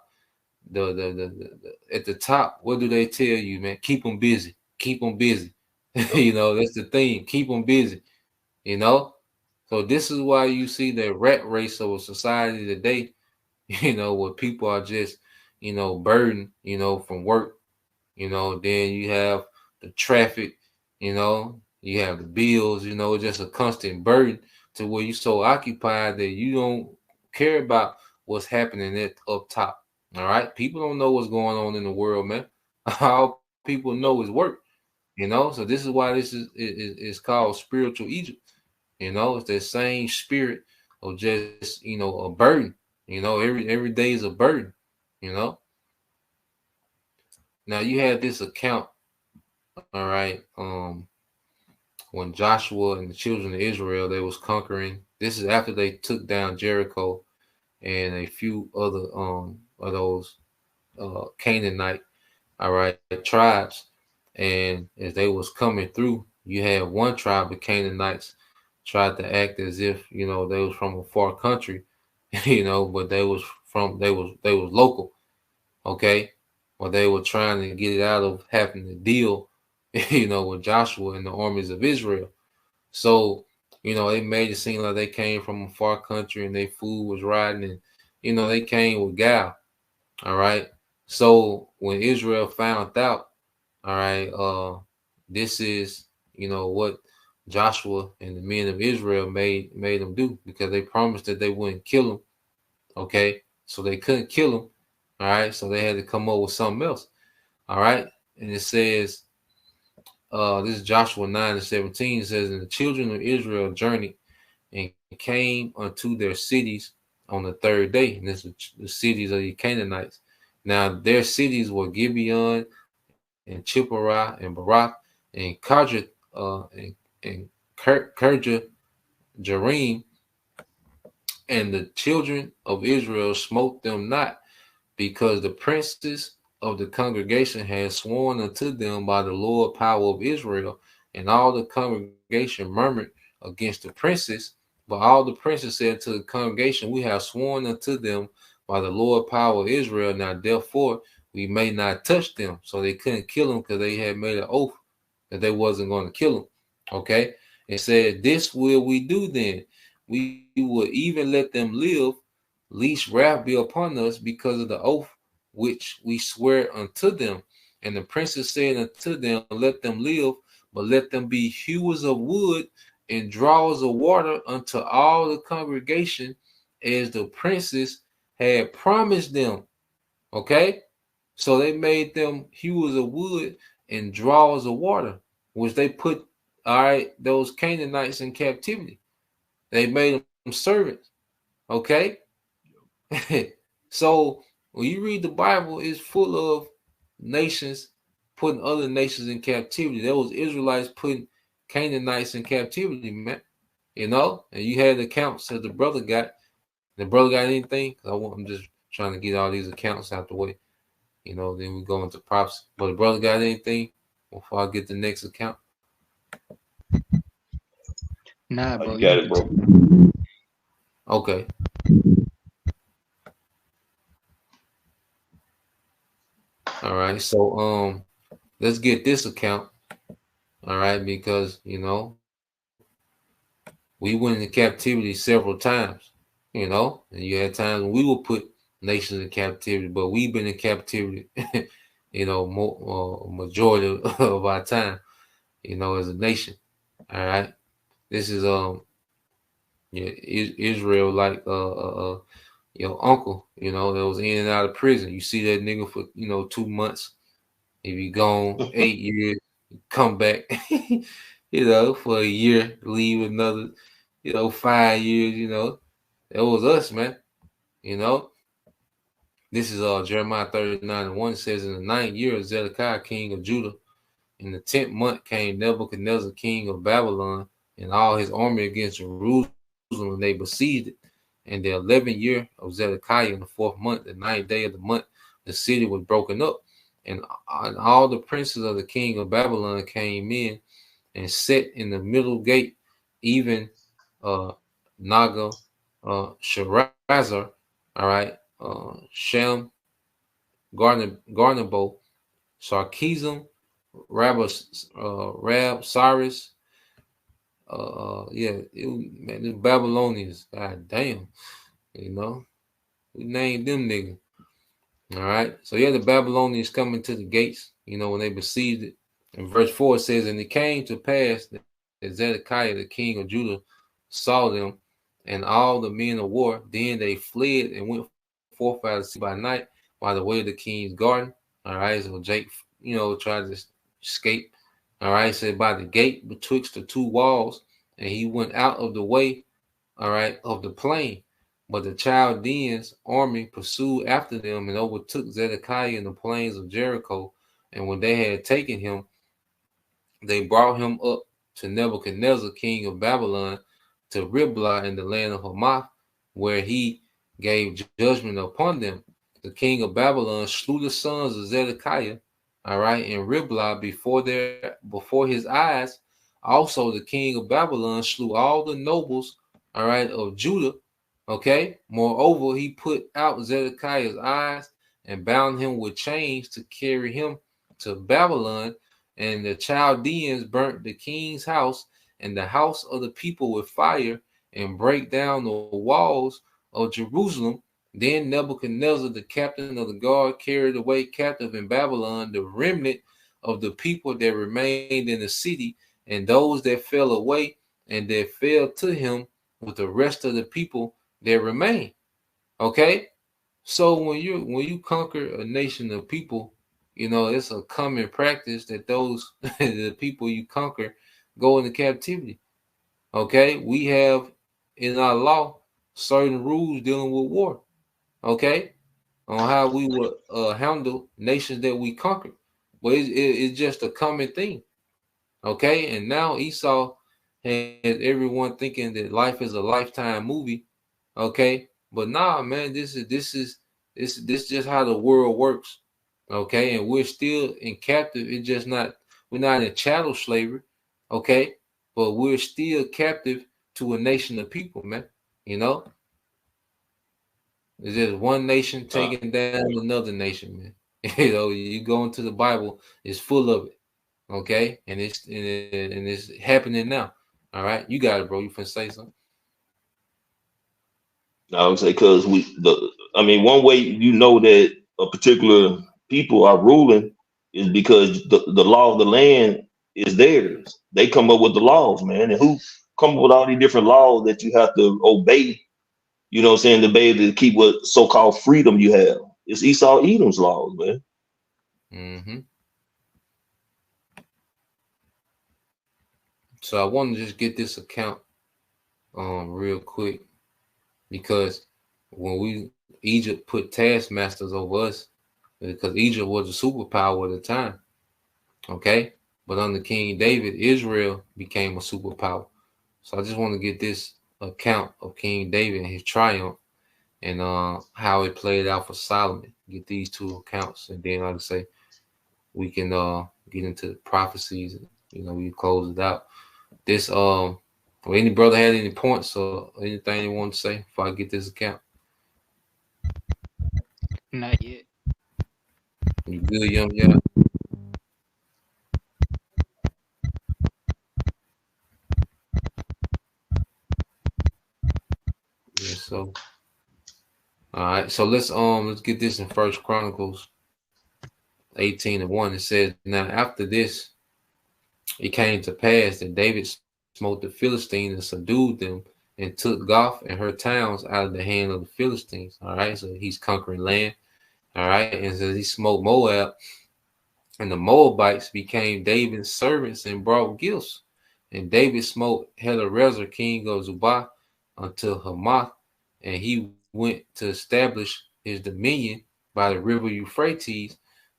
the at the top, what do they tell you, man? Keep them busy. Keep them busy. You know, that's the thing. Keep them busy. You know, so this is why you see the rat race of a society today. You know, where people are just, you know, burdened, you know, from work. You know, then you have the traffic. You know, you have the bills. You know, just a constant burden to where you're so occupied that you don't care about what's happening at up top. All right, people don't know what's going on in the world, man. All people know is work. You know, so this is why this is called spiritual Egypt. You know, it's the same spirit of just, you know, a burden. You know, every day is a burden. You know. Now you had this account, all right. When Joshua and the children of Israel, they was conquering. This is after they took down Jericho and a few other of those Canaanite, all right, tribes. And as they was coming through, you had one tribe of Canaanites tried to act as if, you know, they was from a far country, you know, but they was local, okay? Or they were trying to get it out of having to deal, you know, with Joshua and the armies of Israel. So, you know, they made it seem like they came from a far country and their food was rotten, and, you know, they came with gal. All right. So when Israel found out, all right, this is, you know, what Joshua and the men of Israel made them do, because they promised that they wouldn't kill them. Okay. So they couldn't kill them. All right. So they had to come up with something else. All right. And it says, this is Joshua 9:17. It says, and the children of Israel journeyed and came unto their cities on the third day. And this is the cities of the Canaanites. Now their cities were Gibeon and Chipporah and Barak and Kirjath and Kirjath Jearim. And the children of Israel smote them not, because the princes of the congregation had sworn unto them by the Lord power of Israel. And all the congregation murmured against the princes. But all the princes said to the congregation, we have sworn unto them by the Lord power of Israel. Now therefore we may not touch them. So they couldn't kill them because they had made an oath that they wasn't going to kill them. Okay. It said, this will we do then. We will even let them live, lest wrath be upon us because of the oath which we swear unto them. And the princes said unto them, let them live, but let them be hewers of wood and drawers of water unto all the congregation, as the princes had promised them. Okay? So they made them hewers of wood and drawers of water, which they put, all right, those Canaanites in captivity. They made them servants. Okay? So when you read the Bible, it's full of nations putting other nations in captivity. There was Israelites putting Canaanites in captivity, man. You know, and you had accounts that the brother got. The brother got anything? I'm just trying to get all these accounts out the way. You know, then we go into props. But the brother got anything before I get the next account? Nah, bro. You got it, bro. Okay. All right. So let's get this account. All right, because you know, we went into captivity several times, you know, and you had times when we were put nations in captivity, but we've been in captivity, majority of our time, as a nation. All right, this is Israel, like your uncle, that was in and out of prison. You see that nigga for 2 months. If you gone 8 years, come back, for a year, leave another, 5 years. That was us, man. This is Jeremiah 39:1 says, in the 9th year of Zedekiah, king of Judah, in the 10th month came Nebuchadnezzar, king of Babylon, and all his army against Jerusalem, and they besieged it. And the 11th year of Zedekiah, in the 4th month, the 9th day of the month, the city was broken up. And all the princes of the king of Babylon came in and sat in the middle gate, even Naga, Sharazar, all right, Shem, Garnabo, Sarkism, Rab Cyrus, man, the Babylonians, god damn, we named them niggas. All right, so the Babylonians coming to the gates, when they besieged it. And verse 4 says, and it came to pass that Zedekiah, the king of Judah, saw them and all the men of war. Then they fled and went forth out of the sea by night by the way of the king's garden. All right, so Jake, tried to escape. All right, said by the gate betwixt the two walls, and he went out of the way, all right, of the plain. But the Chaldeans' army pursued after them and overtook Zedekiah in the plains of Jericho. And when they had taken him, they brought him up to Nebuchadnezzar, king of Babylon, to Riblah in the land of Hamath, where he gave judgment upon them. The king of Babylon slew the sons of Zedekiah, all right, in Riblah before his eyes. Also, the king of Babylon slew all the nobles, all right, of Judah. Okay. Moreover, he put out Zedekiah's eyes and bound him with chains to carry him to Babylon. And the Chaldeans burnt the king's house and the house of the people with fire and break down the walls of Jerusalem. Then Nebuchadnezzar, the captain of the guard, carried away captive in Babylon the remnant of the people that remained in the city, and those that fell away and that fell to him with the rest of the people that remain. Okay, so when you conquer a nation of people, it's a common practice that those the people you conquer go into captivity. Okay, we have in our law certain rules dealing with war. Okay, on how we would handle nations that we conquered, but it's just a common thing. Okay, and now Esau has everyone thinking that life is a Lifetime movie. Okay, but nah, man, this is just how the world works. Okay, and we're still in captive. It's just we're not in chattel slavery. Okay, but we're still captive to a nation of people, man. It's just one nation taking down another nation, man. You go into the Bible, it's full of it. Okay, and it's happening now. All right, you got it, bro. You finna say something? I would say because one way that a particular people are ruling is because the law of the land is theirs. They come up with the laws, man. And who come up with all these different laws that you have to obey, to be able to keep what so-called freedom you have? It's Esau Edom's laws, man. Mm-hmm. So I want to just get this account real quick, because when Egypt put taskmasters over us, because Egypt was a superpower at the time. Okay, but under King David, Israel became a superpower. So I just want to get this account of King David and his triumph, and how it played out for Solomon. Get these two accounts, and then, like I say, we can get into the prophecies. We close it out. This any brother had any points or anything they want to say before I get this account? Not yet. You good, young guy? Yeah, so all All right, so let's get this in First Chronicles 18:1. It says, now after this, it came to pass that David smote the Philistines and subdued them, and took Goth and her towns out of the hand of the Philistines. All right, so he's conquering land. All right, and so he smote Moab, and the Moabites became David's servants and brought gifts. And David smote Hadarezer, king of Zobah, until Hamath, and he went to establish his dominion by the river Euphrates.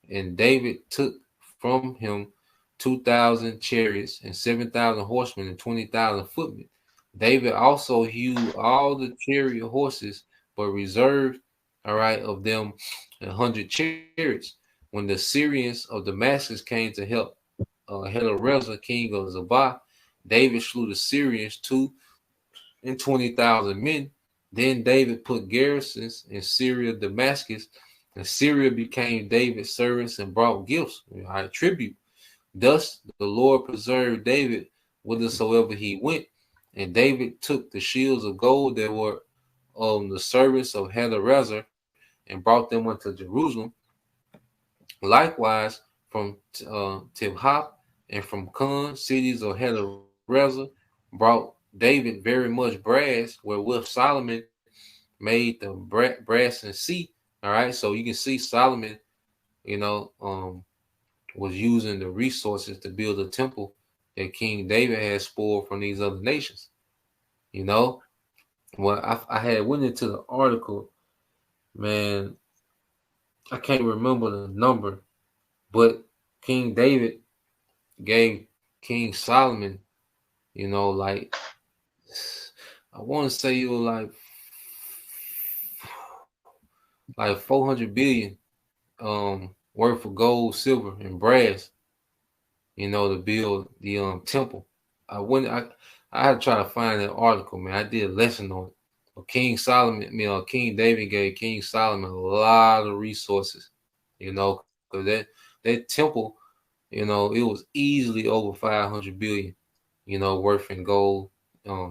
And David took from him 2,000 chariots and 7,000 horsemen and 20,000 footmen. David also hewed all the chariot horses, but reserved, all right, of them 100 chariots. When the Syrians of Damascus came to help Hadarezer, king of Zobah, David slew the Syrians 220,000 men. Then David put garrisons in Syria, Damascus, and Syria became David's servants and brought gifts, tribute. Thus the Lord preserved David whithersoever he went. And David took the shields of gold that were the servants of Hadarezer and brought them unto Jerusalem. Likewise, from Tibhah and from Kun, cities of Hadarezer, brought David very much brass, wherewith Solomon made the brass and sea. All right, so you can see Solomon, was using the resources to build a temple that King David had spoiled from these other nations. Well, I had went into the article, man. I can't remember the number, but King David gave King Solomon, like, I want to say it was like 400 billion worth of gold, silver, and brass, to build the temple. I had to try to find that article, man. I did a lesson on it. But King David gave King Solomon a lot of resources, because that temple, it was easily over 500 billion, worth in gold,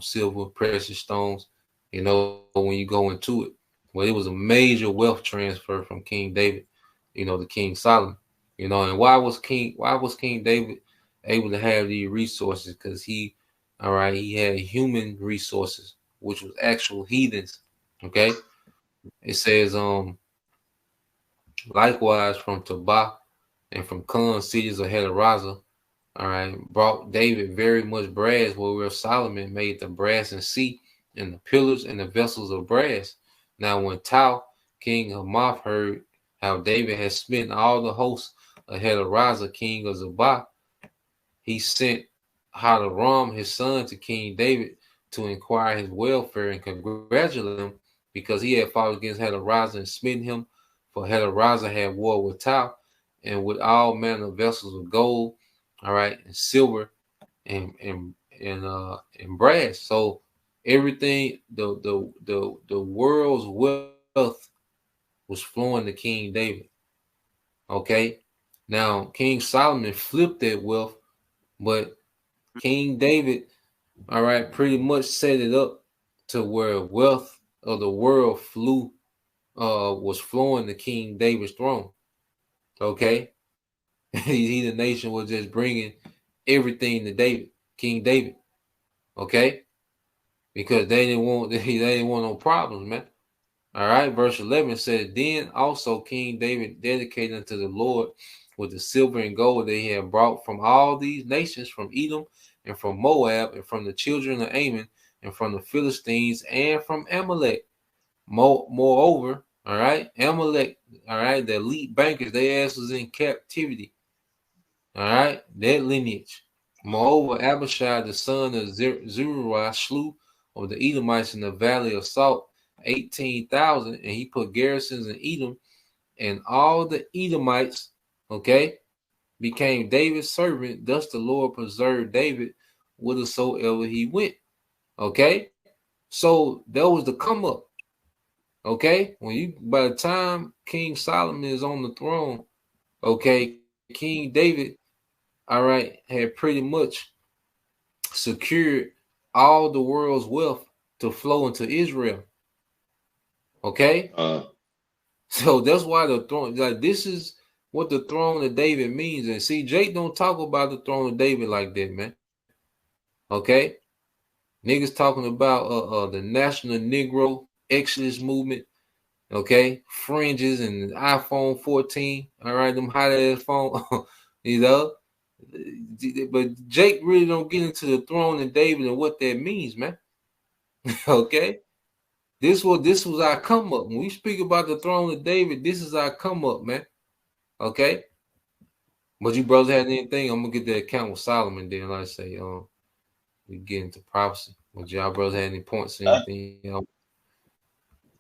silver, precious stones, when you go into it. Well, it was a major wealth transfer from King David, to King Solomon, and why was King David able to have these resources? Because he had human resources, which was actual heathens. Okay. It says, likewise from Tobah and from Kun, cities of Hadarezer, brought David very much brass, where Solomon made the brass and sea and the pillars and the vessels of brass. Now when Tau, king of Hamath, heard how David had smitten all the hosts of Hadarezer, king of Zobah, he sent Hadaram, his son, to King David to inquire his welfare and congratulate him, because he had fought against Hadarezer and smitten him. For Hadarezer had war with Tau, and with all manner of vessels of gold, and silver, and brass. So everything, the world's wealth was flowing to King David. Okay, now King Solomon flipped that wealth, but King David, pretty much set it up to where wealth of the world was flowing to King David's throne. Okay, he the nation was just bringing everything to King David. Okay, because they didn't want no problems, man. All right, verse 11 says, then also King David dedicated unto the Lord with the silver and gold that he had brought from all these nations, from Edom and from Moab and from the children of Ammon and from the Philistines and from Amalek. Moreover, Amalek, the elite bankers, their ass was in captivity. That lineage. Moreover, Abishai, the son of Zeruiah, slew of the Edomites in the valley of Salt 18,000, and he put garrisons in Edom, and all the Edomites, became David's servant. Thus the Lord preserved David whithersoever he went. Okay, so that was the come up. Okay, by the time King Solomon is on the throne, King David, had pretty much secured all the world's wealth to flow into Israel. Okay? So that's why the throne, like this is what the throne of David means. And see, Jake don't talk about the throne of David like that, man. Okay? Niggas talking about the National Negro Exodus movement. Okay, fringes and iPhone 14. All right, them hot ass phone, you know. But Jake really don't get into the throne of David and what that means, man. Okay, this was our come up. When we speak about the throne of David, this is our come up, man. Okay, but you brothers had anything? I'm gonna get that account with Solomon. Then like I say, we get into prophecy. Would y'all brothers have any points? Anything?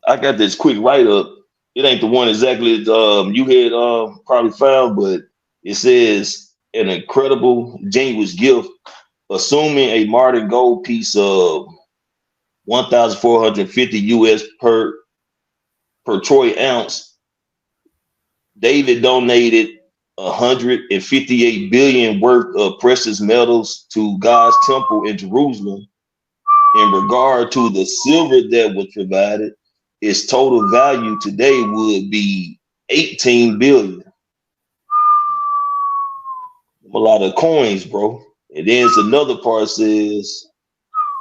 I got this quick write up. It ain't the one exactly you had probably found, but it says an incredible, genuine gift, assuming a modern gold piece of 1,450 US per troy ounce. David donated 158 billion worth of precious metals to God's temple in Jerusalem. In regard to the silver that was provided, its total value today would be 18 billion. A lot of coins, bro. And then another part says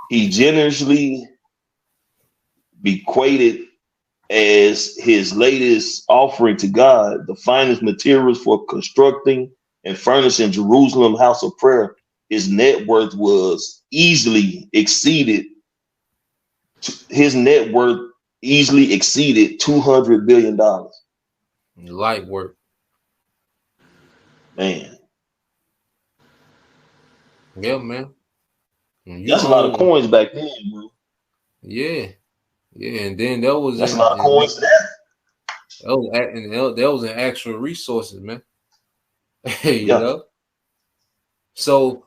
he generously bequeathed as his latest offering to God the finest materials for constructing and furnishing Jerusalem house of prayer. His net worth was easily exceeded. His net worth easily exceeded $200 billion. Light work, man. Yeah, man. That's a lot of coins back then, bro. Yeah, yeah, and then that was that's a lot of coins. That was an actual resources, man. you know. So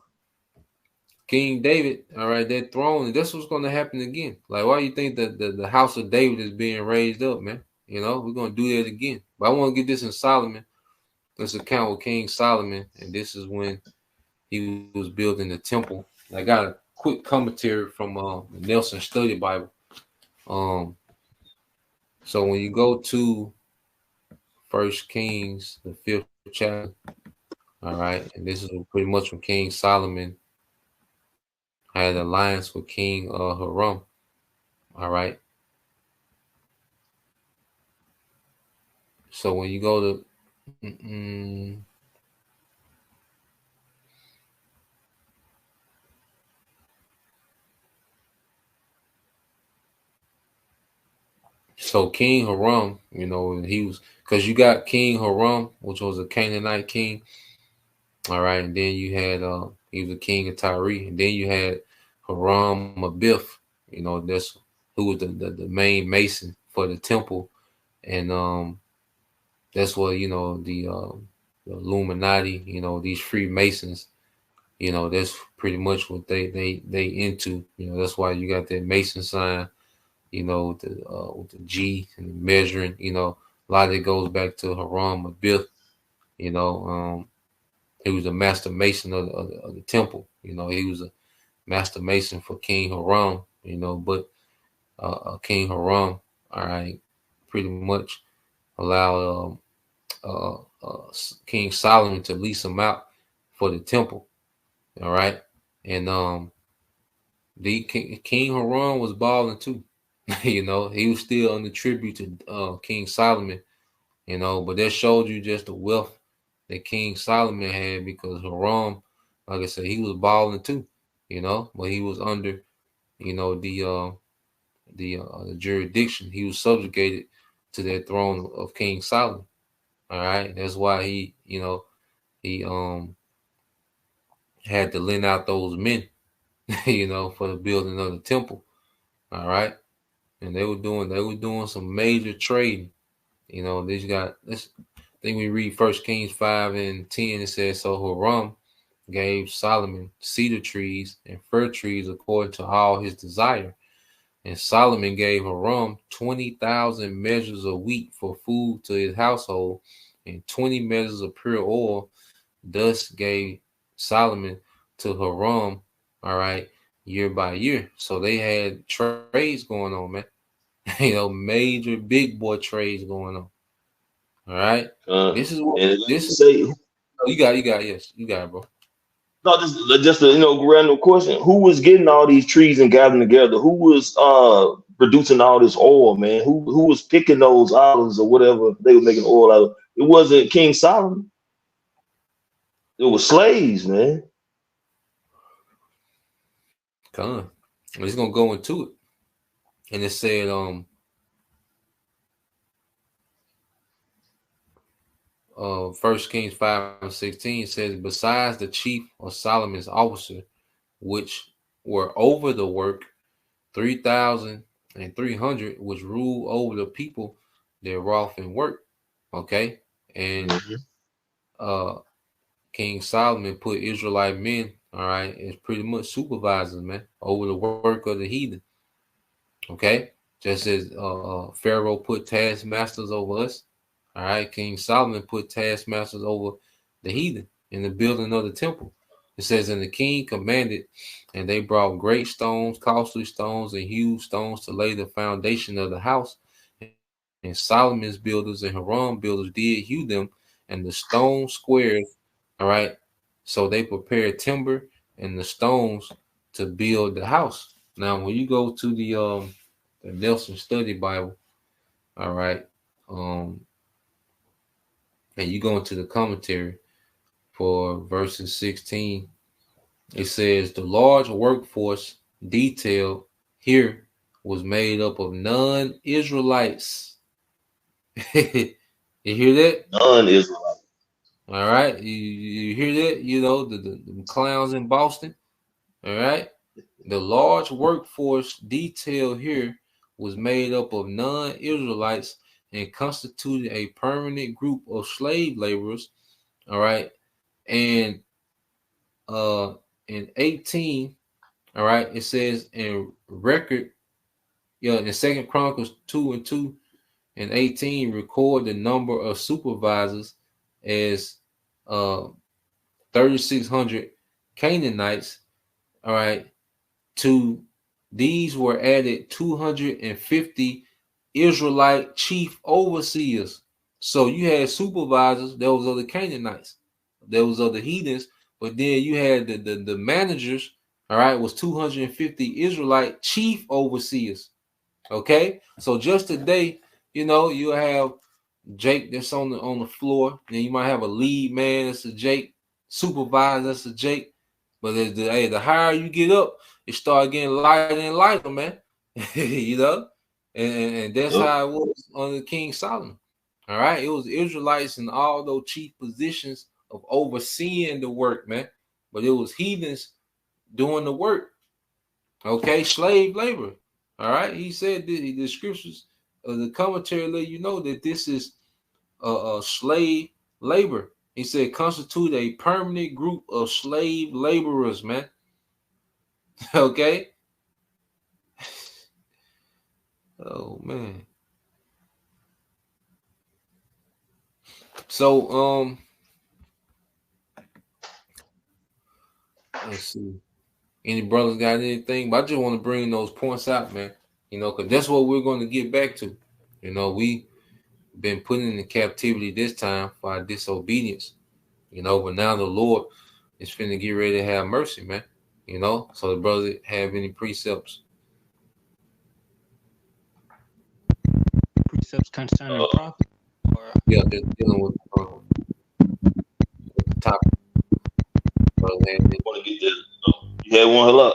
King David, all right, that throne, and that's what's going to happen again. Like, why do you think that the house of David is being raised up, man? You know, we're going to do that again. But I want to get this in Solomon. This account with King Solomon, and this is when he was building the temple. I got a quick commentary from the Nelson Study Bible. So when you go to 1 Kings, the 5th chapter, all right, and this is pretty much when King Solomon had an alliance with King Hiram. All right. So when you go to so King Hiram, you know, he was, because you got King Hiram, which was a Canaanite king. All right, and then you had he was a king of Tyre, and then you had Hiram Abiff, you know, that's who was the main mason for the temple, and that's what, you know, the Illuminati, you know, these Freemasons, you know, that's pretty much what they into, you know. That's why you got that Mason sign, you know, with the G and the measuring, you know. A lot of it goes back to Hiram Abiff, you know. He was a master mason of the temple. You know, he was a master mason for King Hiram, you know, but King Hiram, all right, pretty much allowed King Solomon to lease him out for the temple, all right? And the King Hiram was balling too. You know, he was still under tribute to King Solomon, you know, but that showed you just the wealth that King Solomon had, because Hiram, like I said, he was balling too, you know, but he was under, you know, the jurisdiction. He was subjugated to that throne of King Solomon. All right, that's why he, you know, he had to lend out those men, you know, for the building of the temple. All right, and they were doing some major trading. You know, they got this. I think we read 1 Kings 5:10. It says, so Hiram gave Solomon cedar trees and fir trees according to all his desire. And Solomon gave Hiram 20,000 measures of wheat for food to his household and 20 measures of pure oil. Thus gave Solomon to Hiram, all right, year by year. So they had trades going on, man. Major big boy trades going on. All right. This is what and this is. say Oh, you got yes, you got it, bro. no, just a random question. Who was getting all these trees and gathering together? Who was producing all this oil, man? Who was picking those olives or whatever they were making oil out of? It wasn't King Solomon. It was slaves, man. Come on. He's gonna go into it. And it said, 1 Kings 5:16 says, besides the chief of Solomon's officer, which were over the work, 3,300 which ruled over the people that wrought and work. Okay. And King Solomon put Israelite men, all right, as pretty much supervisors, man, over the work of the heathen. Okay. Just as Pharaoh put taskmasters over us. All right, King Solomon put taskmasters over the heathen in the building of the temple. It says, and the king commanded, and they brought great stones, costly stones, and huge stones to lay the foundation of the house. And Solomon's builders and Hiram builders did hew them, and the stone squares. All right, so they prepared timber and the stones to build the house. Now, when you go to the Nelson Study Bible, all right, and you go into the commentary for verses 16, it says the large workforce detailed here was made up of non-Israelites. You hear that? Non-Israelites. All right, you hear that? The clowns in Boston. All right, the large workforce detailed here was made up of non-Israelites and constituted a permanent group of slave laborers. All right. And in 18, all right, it says in record, in 2 Chronicles 2:2 and 18, record the number of supervisors as 3,600 Canaanites. All right. To these were added 250 Israelite chief overseers. So you had supervisors, there was other Canaanites, there was other heathens, but then you had the managers, all right, was 250 Israelite chief overseers. Okay, so just today, you have Jake that's on the floor, and you might have a lead man that's a Jake, supervisor that's a Jake, but the higher you get up, it start getting lighter and lighter, man. And that's how it was under King Solomon. All right, it was Israelites in all those chief positions of overseeing the work, man. But it was heathens doing the work. Okay, slave labor. All right, he said the scriptures, the commentary let you know that this is a slave labor. He said constitute a permanent group of slave laborers, man. Okay. Oh man. So let's see. Any brothers got anything? But I just want to bring those points out, man. Because that's what we're going to get back to. We been put in captivity this time for our disobedience. But now the Lord is finna get ready to have mercy, man. So the brothers have any precepts? Precepts concerning prophet? Yeah, they're dealing with the topic. Want to get this? You had one? Hello.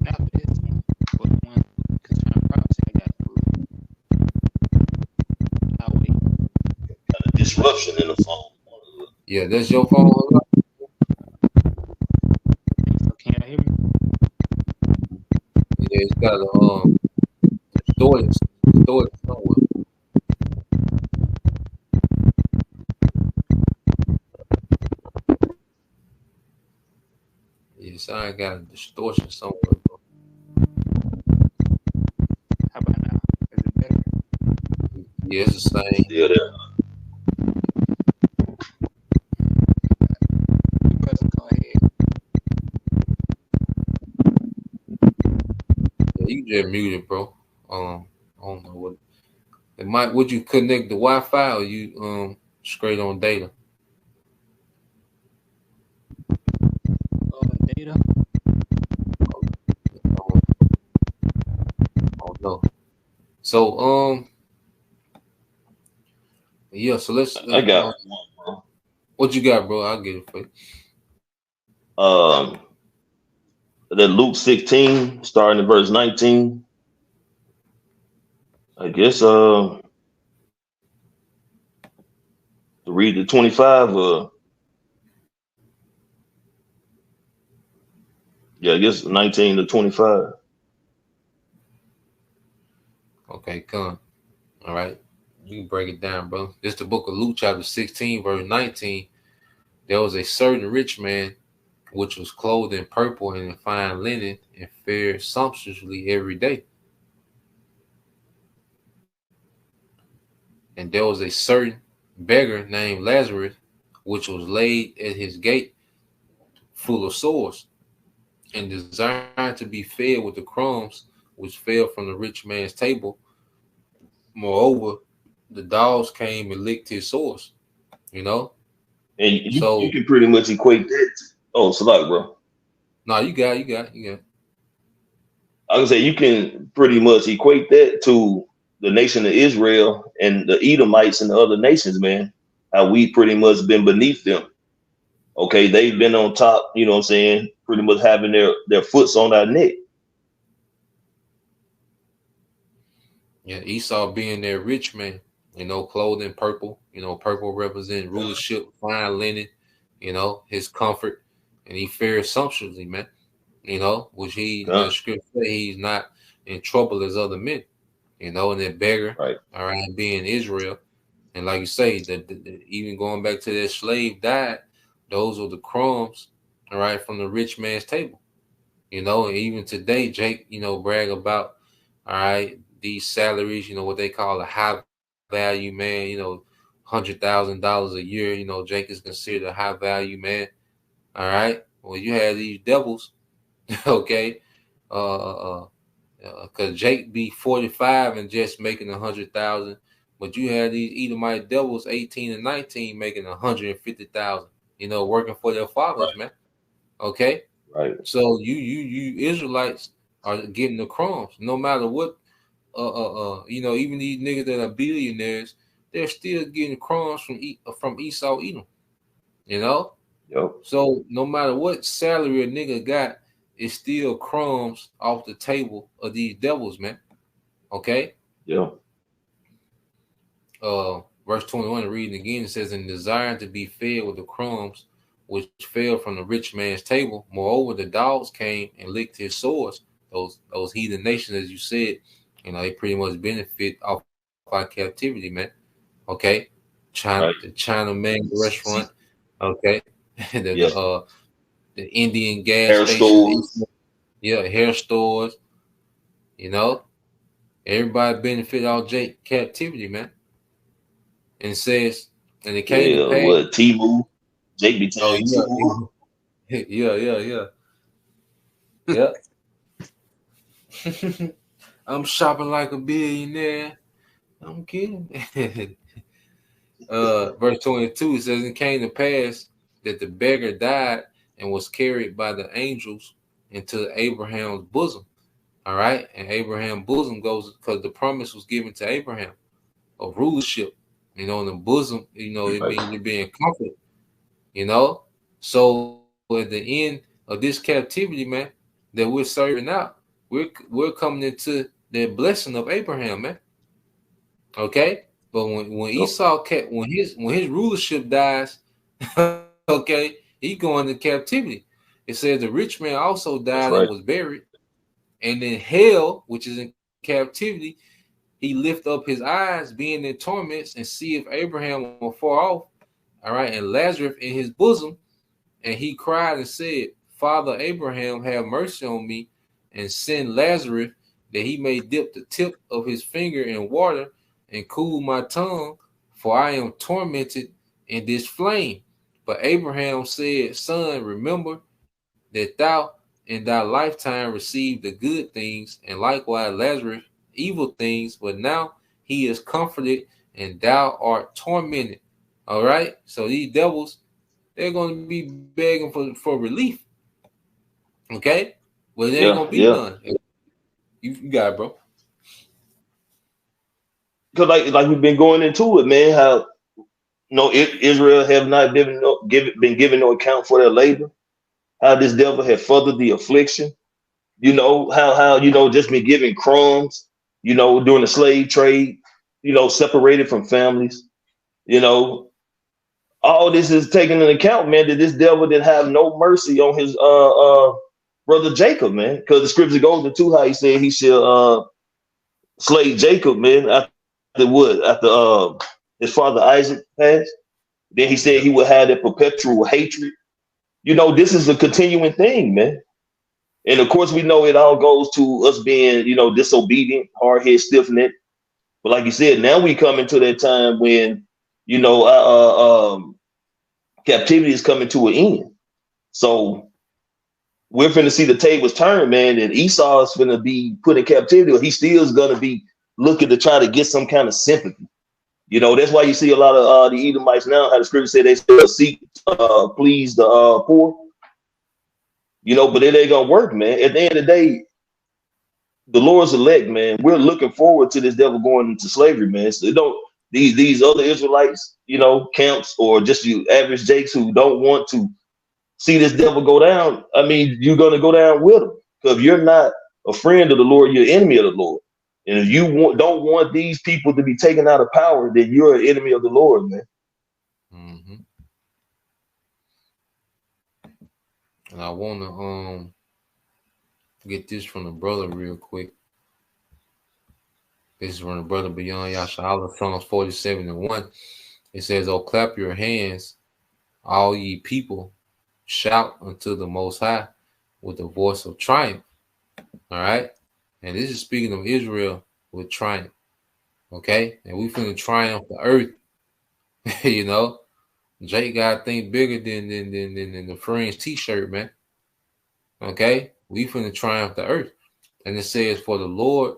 Not this one. But one concerning prophecy, I got I'll wait. Got a disruption in the phone. Yeah, that's your phone. Hello? So can y'all hear me? Yeah, it's got a distorted somewhere. Yes, I got a distortion somewhere, bro. How about now? Is it better? Yeah, it's the same. Still there. You guys go ahead. you just muted, bro. I don't know what it might. Would you connect the Wi-Fi or you straight on data? Data. Oh no. So yeah. So let's. I got one, bro. What you got, bro? I'll get it for you. That Luke 16, starting at verse 19. I guess to read the 25. Yeah, I guess 19 to 25. Okay, come. All right. You can break it down, bro. This is the book of Luke, chapter 16, verse 19. There was a certain rich man which was clothed in purple and in fine linen and fared sumptuously every day. And there was a certain beggar named Lazarus, which was laid at his gate full of sores, and desired to be fed with the crumbs which fell from the rich man's table. Moreover, the dogs came and licked his sores, you know? And you So, can pretty much equate that. Oh, Salak, bro. no, you got it. I was say you can pretty much equate that to the nation of Israel and the Edomites and the other nations, man. How we pretty much been beneath them. Okay, they've been on top, you know what I'm saying? Pretty much having their foots on our neck. Yeah, Esau being their rich man, you know, clothed in purple, you know, purple representing rulership, fine linen, you know, his comfort, and he fared sumptuously, man, you know, which he, the scripture say he's not in trouble as other men, you know, and that beggar, right, all right, being Israel. And like you say, even going back to that slave died, those are the crumbs, all right, from the rich man's table, you know, and even today, Jake, you know, brag about, all right, these salaries, you know, what they call a high value man, you know, $100,000 a year, you know, Jake is considered a high value man. All right. Well, you have these devils, okay. Cause Jake be 45 and just making 100,000, but you have these Edomite devils 18 and 19 making 150,000, you know, working for their fathers, right, man. Okay. Right. So you Israelites are getting the crumbs, no matter what. You know, even these niggas that are billionaires, they're still getting crumbs from Esau Edom. You know, Yep. so no matter what salary a nigga got, it's still crumbs off the table of these devils, man. Okay. Yeah. Verse 21, reading again, it says, "And desiring to be fed with the crumbs which fell from the rich man's table. Moreover, the dogs came and licked his sores." Those heathen nations, as you said, you know, they pretty much benefit off our captivity, man. Okay, China, Right. the China man restaurant. Okay, Yeah. the Indian gas Hair station. stores. Yeah, hair stores. You know, everybody benefit off Jake captivity, man. And it says, and it came to pass. What Temu? Jake be telling Oh yeah, yeah. I'm shopping like a billionaire. I'm kidding. Verse 22 says, "It came to pass that the beggar died and was carried by the angels into Abraham's bosom." All right, and Abraham's bosom goes because the promise was given to Abraham of rulership. You know, in the bosom, you know, it means you're being comforted. You know, so at the end of this captivity, man, that we're serving out, we're coming into the blessing of Abraham, man. Okay, but when Esau when his rulership dies, okay, he going to captivity. It says the rich man also died and was buried, and then hell, which is in captivity, he lift up his eyes, being in torments, and see if Abraham were far off. All right, and Lazarus in his bosom, and he cried and said, "Father Abraham, have mercy on me, and send Lazarus that he may dip the tip of his finger in water and cool my tongue, for I am tormented in this flame." But Abraham said, "Son, remember that thou in thy lifetime received the good things, and likewise Lazarus evil things, but now he is comforted and thou art tormented. All right. So these devils, they're going to be begging for relief. Okay. Well, there ain't going to be none. You got it, bro. Because like we've been going into it, man, how Israel have not been given no account for their labor, how this devil had furthered the affliction, how just been giving crumbs, during the slave trade, separated from families, all this is taken into account, man, that this devil didn't have no mercy on his brother Jacob, man, because the scripture goes into how he said he shall slay Jacob, man, after his father Isaac passed. Then he said he would have that perpetual hatred. This is a continuing thing, man. And of course, we know it all goes to us being, disobedient, hard-headed, stiff-necked. But like you said, now we come into that time when, captivity is coming to an end. So we're finna see the tables turn, man, and Esau is finna be put in captivity, or he still is gonna be looking to try to get some kind of sympathy. That's why you see a lot of the Edomites now, how the scripture say they still seek please the poor. But it ain't gonna work, man. At the end of the day, the Lord's elect, man, we're looking forward to this devil going into slavery, man. So these other Israelites, camps, or just you average Jakes who don't want to see this devil go down. I mean, you're gonna go down with him. Because if you're not a friend of the Lord, you're an enemy of the Lord. And if you don't want these people to be taken out of power, then you're an enemy of the Lord, man. Mm-hmm. And I want to get this from the brother real quick. This is from the brother Beyond Yashala, Psalms 47:1. It says, "Oh, clap your hands, all ye people, shout unto the Most High with the voice of triumph." All right. And this is speaking of Israel with triumph. Okay. And we finna triumph the earth. Jake got to think bigger than the Friends t-shirt, man. Okay. We finna triumph the earth. And it says, "For the Lord,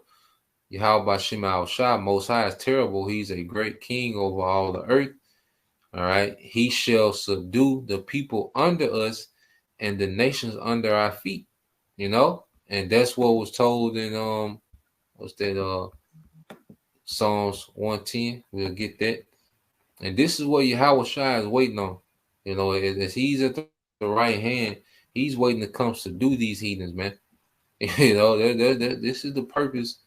Yahweh Shema Al-Shah, Most High is terrible. He's a great king over all the earth. All right. He shall subdue the people under us and the nations under our feet." And that's what was told in Psalms 110. We'll get that. And this is what Yahweh Shai is waiting on. As he's at the right hand, he's waiting to come subdue these heathens, man. This is the purpose.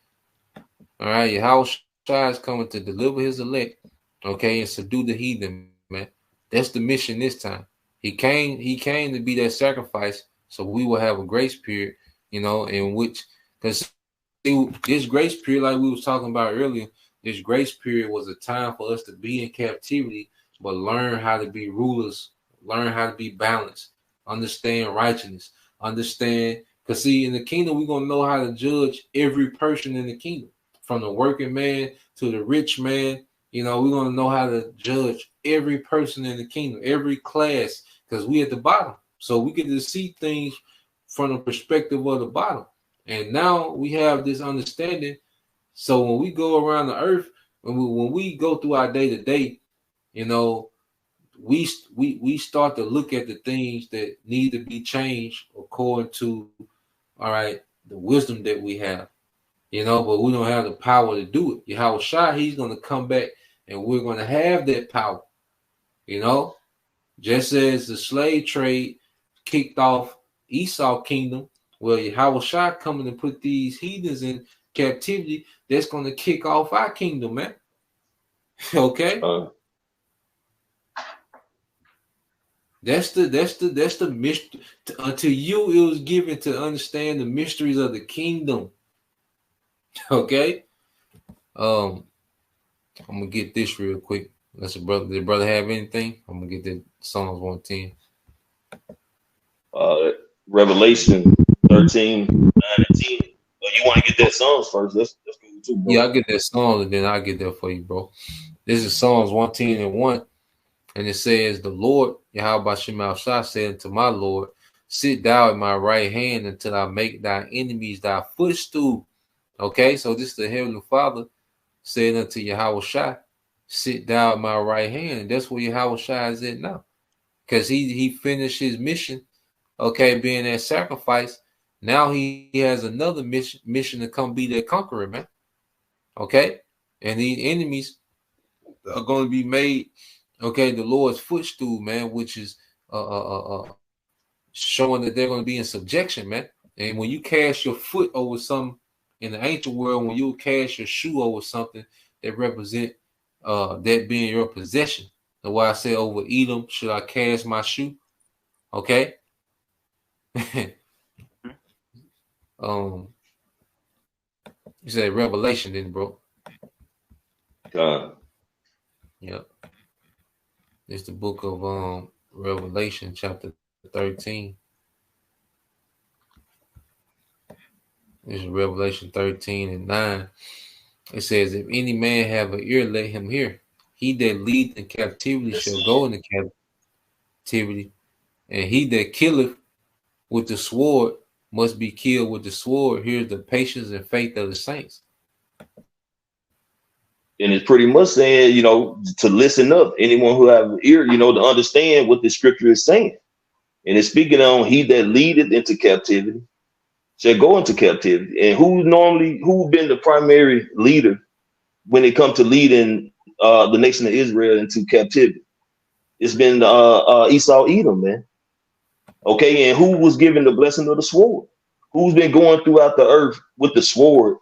All right, Yahweh Shai is coming to deliver his elect, okay, and subdue the heathen, man. That's the mission this time. He came to be that sacrifice, so we will have a grace period, in which, because this grace period, like we was talking about earlier, this grace period was a time for us to be in captivity, but learn how to be rulers, learn how to be balanced, understand righteousness, understand, because see, in the kingdom, we're going to know how to judge every person in the kingdom, from the working man to the rich man. We're going to know how to judge every person in the kingdom, every class, because we at the bottom. So we get to see things from the perspective of the bottom. And now we have this understanding. So when we go around the earth, when we go through our day to day, we start to look at the things that need to be changed according to, all right, the wisdom that we have, but we don't have the power to do it. Yahweh Shai, he's going to come back and we're going to have that power, just as the slave trade kicked off Esau kingdom. Well, Yahweh Shai coming to put these heathens in captivity, that's going to kick off our kingdom, man. Okay. That's the mystery. Unto you, it was given to understand the mysteries of the kingdom. Okay. I'm gonna get this real quick. Did the brother have anything? I'm gonna get the Psalms 110. Revelation 13, 9 and 10. Well, you want to get that Psalms first? That's cool too, bro. Yeah, I'll get that Psalms and then I'll get that for you, bro. This is Psalms 110:1. And it says, "The Lord, Yahweh Shema Shai, said to my Lord, sit thou at my right hand until I make thy enemies thy footstool. Okay, so this is the Heavenly Father said unto Yahushua, sit thou at my right hand. And that's where Yahushua is at now. Because he finished his mission, okay, being that sacrifice. Now he has another mission to come be that conqueror, man. Okay? And these enemies are going to be made, okay, the Lord's footstool, man, which is showing that they're going to be in subjection, man. And when you cast your foot over something in the ancient world, when you cast your shoe over something that represent that being your possession. That's why I say over Edom, should I cast my shoe? Okay. You said Revelation, didn't bro? Yep. It's the book of Revelation, chapter 13. This is Revelation 13 and 9. It says, if any man have an ear, let him hear. He that leadeth in captivity shall go into captivity, and he that killeth with the sword must be killed with the sword. Here's the patience and faith of the saints. And it's pretty much saying, you know, to listen up. Anyone who have an ear, you know, to understand what the scripture is saying. And it's speaking on he that leadeth into captivity shall go into captivity. And who been the primary leader when it comes to leading the nation of Israel into captivity? It's been Esau Edom, man. Okay, and who was given the blessing of the sword? Who's been going throughout the earth with the sword,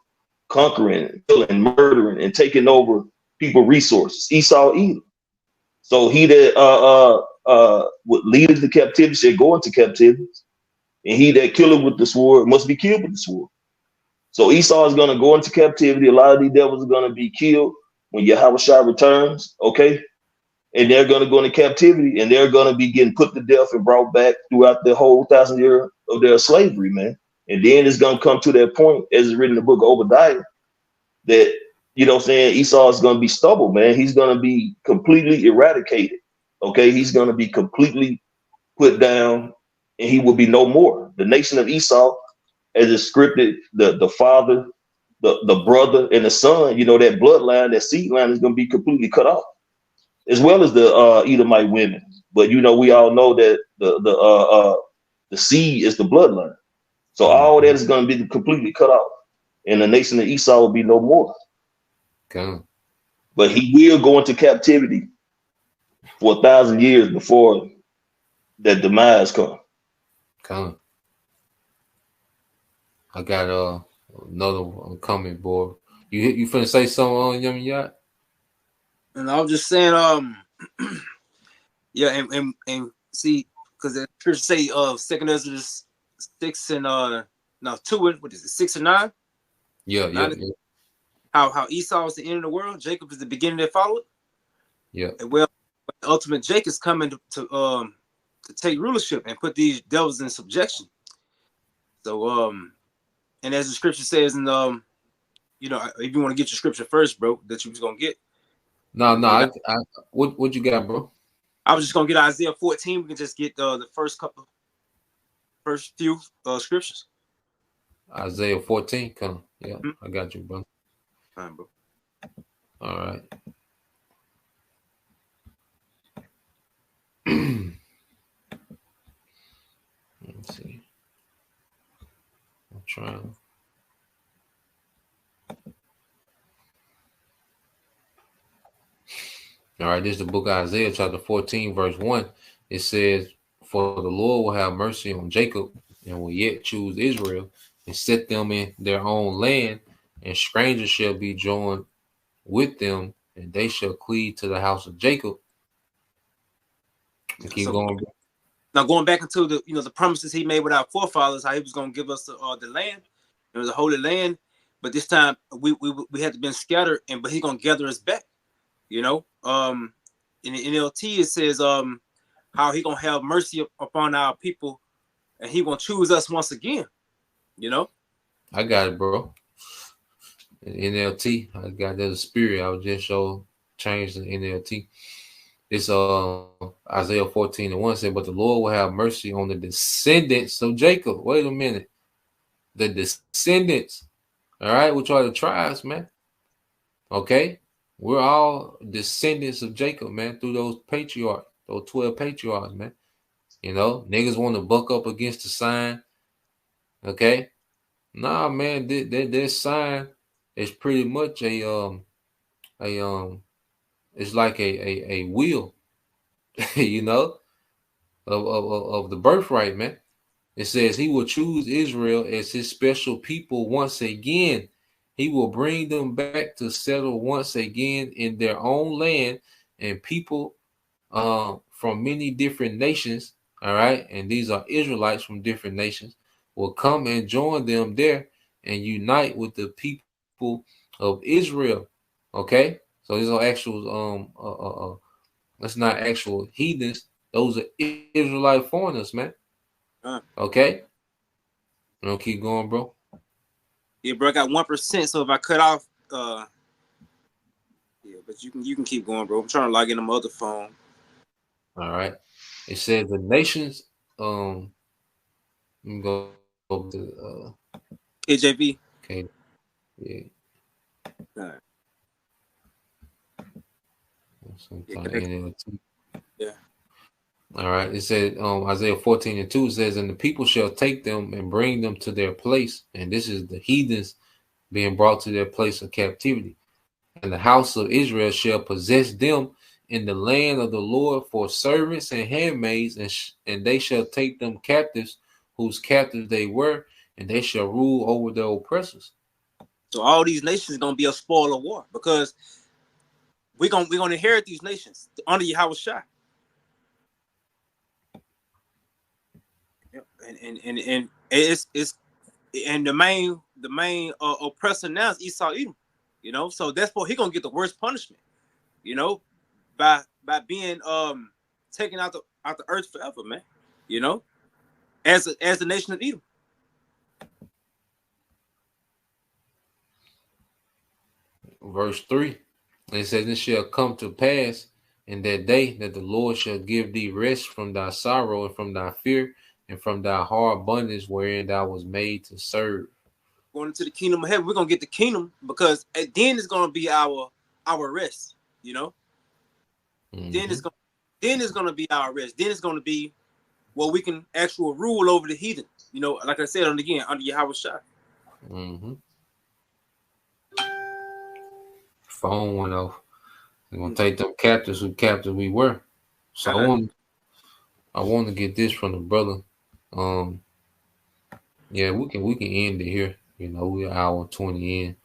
conquering, killing, murdering, and taking over people's resources? Esau Edom. So he that would lead into captivity shall go into captivity, and he that killeth with the sword must be killed with the sword. So Esau is going to go into captivity. A lot of these devils are going to be killed when Yahushua returns, okay? And they're going to go into captivity, and they're going to be getting put to death and brought back throughout the whole 1,000 years of their slavery, man. And then it's going to come to that point, as it's written in the book of Obadiah, that, you know what I'm saying, Esau is going to be stubble, man. He's going to be completely eradicated, okay? He's going to be completely put down, and he will be no more. The nation of Esau, as it's scripted, the father, the brother, and the son, you know, that bloodline, that seed line is going to be completely cut off, as well as the Edomite women. But, you know, we all know that the seed is the bloodline. So all that is going to be completely cut off, and the nation of Esau will be no more. Okay. But he will go into captivity for 1,000 years before that demise comes. Okay. I got another one coming, boy. You finna say something on Yummy Yacht? And I was just saying, yeah, and see, because the scripture say 2 Ezra 6 and 2, what is it, 6 and 9? Yeah. How Esau is the end of the world, Jacob is the beginning that followed. Yeah. And well, the ultimate Jacob's coming to take rulership and put these devils in subjection. So and as the scripture says, and you know, if you want to get your scripture first, bro, that you was gonna get. No. What you got, bro? I was just gonna get Isaiah 14. We can just get the first few scriptures. Isaiah 14, come. Yeah, I got you, bro. All right, bro. All right. Let's see. I'm trying. All right, this is the book of Isaiah, chapter 14, verse 1. It says, for the Lord will have mercy on Jacob and will yet choose Israel and set them in their own land, and strangers shall be joined with them, and they shall cleave to the house of Jacob. Keep going. Now going back into the the promises he made with our forefathers, how he was going to give us the land, the holy land, but this time we had to been scattered, but he's going to gather us back. In the NLT it says how he gonna have mercy upon our people, and he gonna choose us once again. I got it, bro. In NLT, I got that spirit. I was just change the NLT. This Isaiah 14:1 said, but the Lord will have mercy on the descendants of Jacob. Wait a minute. The descendants, all right, which are the tribes, man. Okay, we're all descendants of Jacob, man, through those patriarchs, those 12 patriarchs, man. You know, niggas want to buck up against the sign. Okay, nah, man, this sign is pretty much it's like a wheel, you know, of the birthright, man. It says he will choose Israel as his special people once again. He will bring them back to settle once again in their own land, and people from many different nations, all right, and these are Israelites from different nations, will come and join them there and unite with the people of Israel. Okay, so these are actual that's not actual heathens. Those are Israelite foreigners, man. Okay, you know, keep going, bro. Yeah, bro, I got 1%. So if I cut off, yeah, but you can keep going, bro. I'm trying to log in on my other phone. All right. It says the nations. Let me go to KJV. Okay. Yeah. All right. Yeah. All right. It said Isaiah 14:2 says, and the people shall take them and bring them to their place. And this is the heathens being brought to their place of captivity. And the house of Israel shall possess them in the land of the Lord for servants and handmaids, and they shall take them captives, whose captives they were, and they shall rule over their oppressors. So all these nations gonna be a spoil of war, because we're gonna inherit these nations under Yahushua. And it's and the main oppressor now is Esau Edom, you know. So that's why he's gonna get the worst punishment, you know, by being taken out the earth forever, man. You know, as the nation of Edom. Verse 3, it says, it shall come to pass in that day that the Lord shall give thee rest from thy sorrow and from thy fear and from thy hard bondage wherein thou was made to serve. Going into the kingdom of heaven, we're gonna get the kingdom, because then it's gonna be our rest, you know. Mm-hmm. Then it's gonna be our rest. Then it's gonna be where we can actually rule over the heathen, you know. Like I said, under Yahushua. Mm-hmm. Phone went off. We're gonna take them captives who captive we were. So I want to get this from the brother. Yeah, we can end it here. You know, we're an hour 20 in.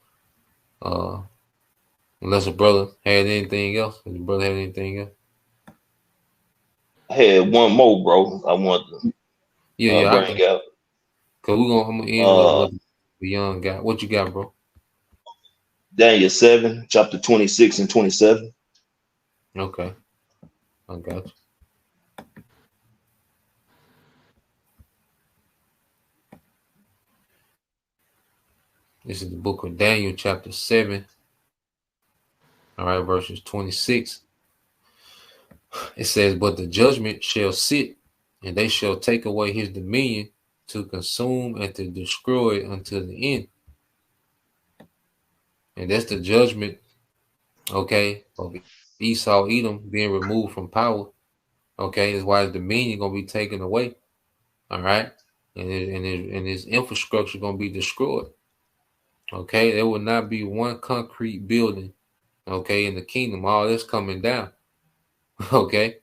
Unless a brother had anything else. Does the brother have anything else? I had one more, bro. I want to bring out. Cause I'm gonna end with what the young got. What you got, bro? Daniel 7, chapter 26 and 27. Okay, I got you. This is the book of Daniel, chapter 7. All right, verses 26. It says, but the judgment shall sit, and they shall take away his dominion to consume and to destroy it until the end. And that's the judgment, okay, of Esau Edom being removed from power. Okay, that's why his dominion gonna be taken away. All right, and his infrastructure gonna be destroyed. Okay, there will not be one concrete building, okay, in the kingdom. All this coming down. Okay,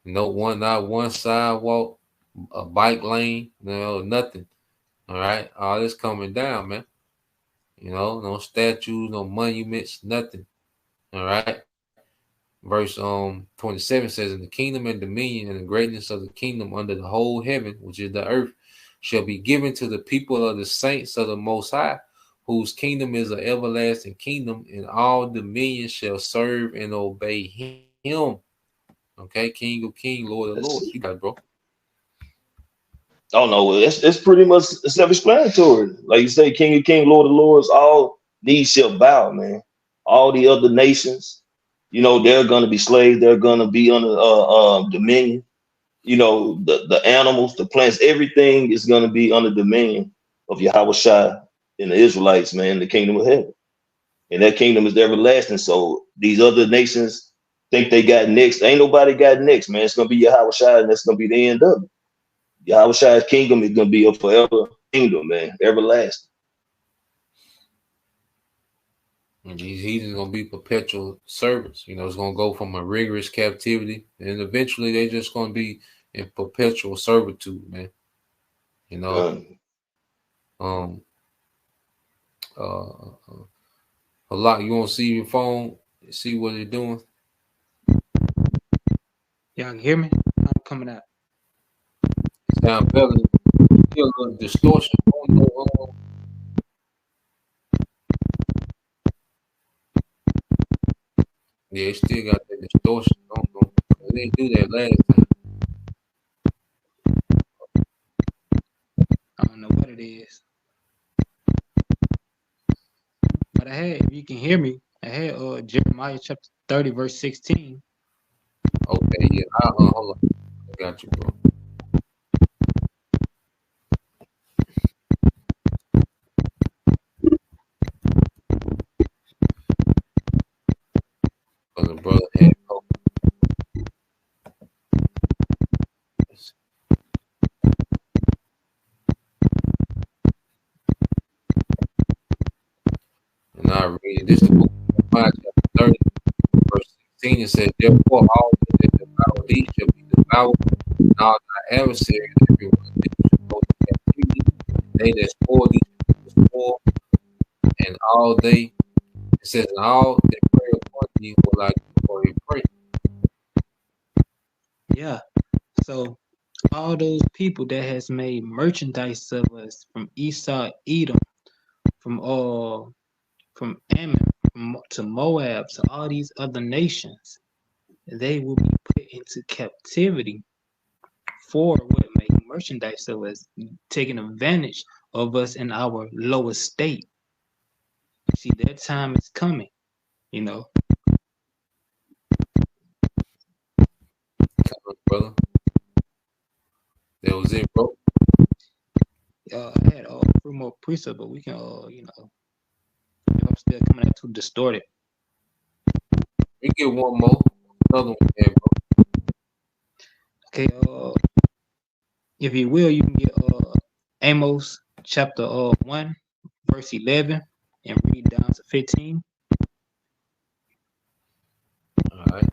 not one sidewalk, a bike lane, nothing. All right, all this coming down, man. You know, no statues, no monuments, nothing. All right. Verse 27 says, and the kingdom and dominion and the greatness of the kingdom under the whole heaven, which is the earth, shall be given to the people of the saints of the Most High, whose kingdom is an everlasting kingdom, and all dominions shall serve and obey him. Okay, King of Kings, Lord of Lords. You got it, bro. Oh no, it's pretty much self-explanatory. Like you say, King of Kings, Lord of Lords, all these shall bow, man. All the other nations, You know, they're going to be slaves. They're going to be under dominion. You know, the animals, the plants, everything is going to be under dominion of Yahweh Shai and the Israelites, man, the kingdom of heaven. And that kingdom is everlasting. So these other nations think they got next. Ain't nobody got next, man. It's going to be Yahweh Shai, and that's going to be the end of it. Yahweh Shai's kingdom is going to be a forever kingdom, man, everlasting. And these heathens gonna be perpetual servants. You know, it's gonna go from a rigorous captivity, and eventually they're just gonna be in perpetual servitude, man. You know, a lot. You want to see your phone, see what they're doing. Y'all can hear me? I'm coming out. Sound better. Still a little distortion. Yeah, it still got that distortion. They didn't do that last time. I don't know what it is. But I had, if you can hear me, I had Jeremiah chapter 30, verse 16. Okay, yeah. Hold on. I got you, bro. The brother had hope. And I read this, the book of Jeremiah, chapter 30, verse 16. It says, therefore, all that devour thee shall be devoured, and all thy adversaries, everyone that shall go to captivity, they that spoil thee shall spoil, and all they, it says, and all that pray upon thee will I give for a prey. Yeah. So all those people that has made merchandise of us from Esau, Edom, from Ammon, to Moab, to all these other nations, they will be put into captivity for what, making merchandise of us, taking advantage of us in our lower state. See, that time is coming, you know. Brother, that was it, bro. I had three more precepts, but we can, you know, if I'm still coming out too distorted. We get one more, another one there, bro. Okay, if you will, you can get Amos chapter 1, verse 11, and read down to 15. All right.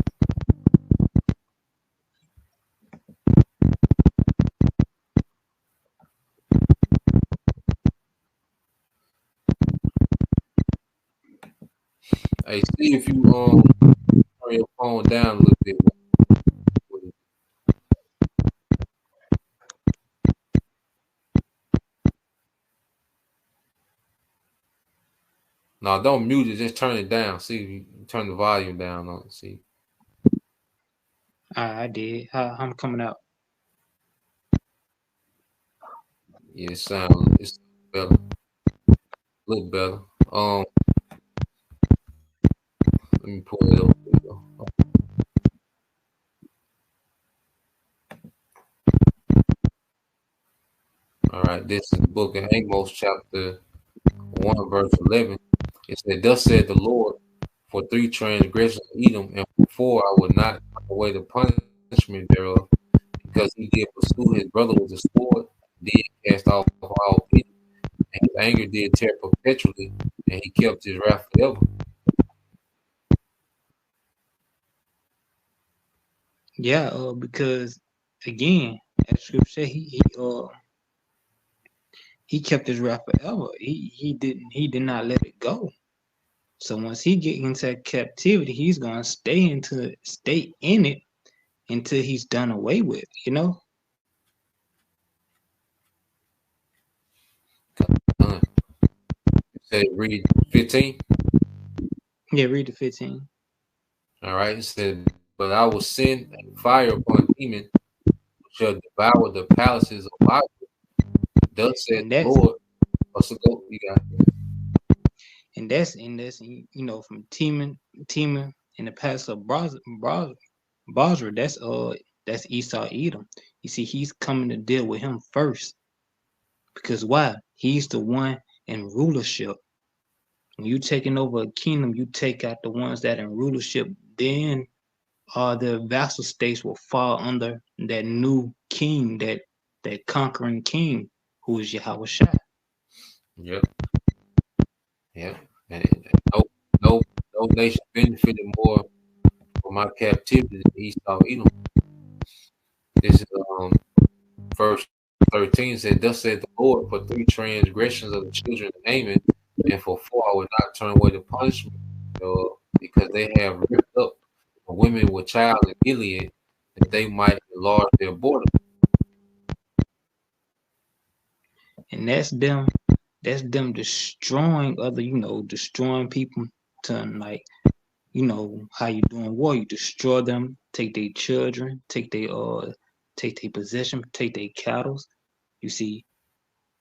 Hey, see if you turn your phone down a little bit. No, don't mute it. Just turn it down. See if you turn the volume down on it. See. I did. I'm coming out. Yeah, it's better. A little better. Let me pull it up. All right, this is the book of Amos, chapter 1, verse 11. It said, thus said the Lord, for 3 transgressions of Edom, and for 4 I will not take away the punishment thereof, because he did pursue his brother with the sword, did cast off all pity, and his anger did tear perpetually, and he kept his wrath forever. Yeah, because again, as scripture said, he kept his wrath forever. He did not let it go. So once he get into captivity, he's gonna stay in it until he's done away with, you know. Say read 15. Yeah, read the 15. All right, it said, but I will send fire upon demon, which shall devour the palaces of Israel. Thus said the Lord. You got it. And that's you know, from Teman in the past of Basra, that's Esau Edom. You see, he's coming to deal with him first. Because why? He's the one in rulership. When you taking over a kingdom, you take out the ones that in rulership, then the vassal states will fall under that new king, that conquering king, who is Yahweh Shai. Yep. Yep. And no nation benefited more from my captivity than Esau Edom. This is verse 13 said, "Thus said the Lord, for 3 transgressions of the children of Ammon, and for 4 I will not turn away the punishment, because they have ripped up the women with child in Gilead, that they might enlarge their border." And that's them destroying other, destroying people to, like, how you doing war, you destroy them, take their children, take their possession, take their cattle. You see,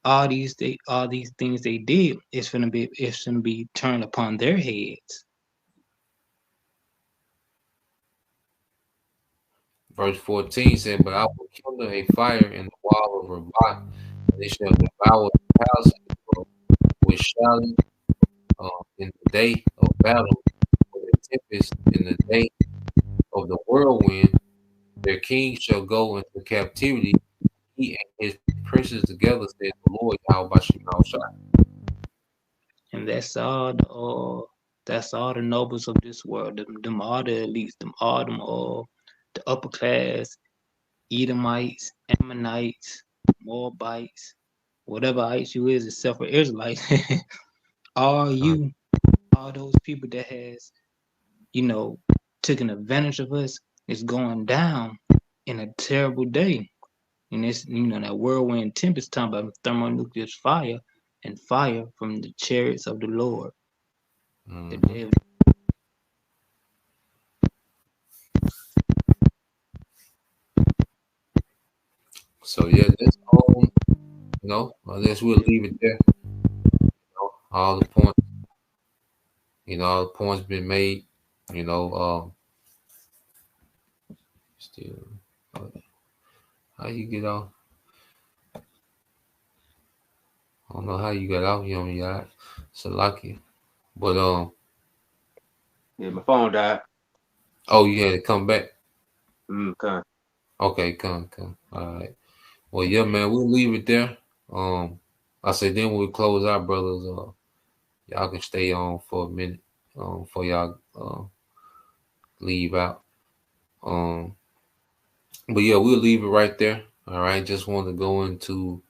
all these things they did, it's gonna be turned upon their heads. Verse 14 said, "But I will kindle a fire in the wall of Rabbah, and it shall devour the house with shouting in the day of battle, with a tempest in the day of the whirlwind. Their king shall go into captivity, he and his princes together, says the Lord Yahweh Shai." And that's all the nobles of this world, them all the elites, them the upper class, Edomites, Ammonites, Moabites, whatever ites you is, except for Israelites. all those people that has, taken advantage of us, is going down in a terrible day. And it's, that whirlwind tempest talking about thermonuclear fire and fire from the chariots of the Lord. Mm-hmm. So yeah, that's I guess we'll leave it there. All the points been made. Still, how you get off? I don't know how you got off, Yad. Salaki. But yeah, my phone died. Oh, you had to come back. Okay. Okay, come. All right. Well, yeah, man, we'll leave it there. I said then when we close out, brothers, y'all can stay on for a minute, before y'all leave out. But yeah, we'll leave it right there. All right. Just want to go into,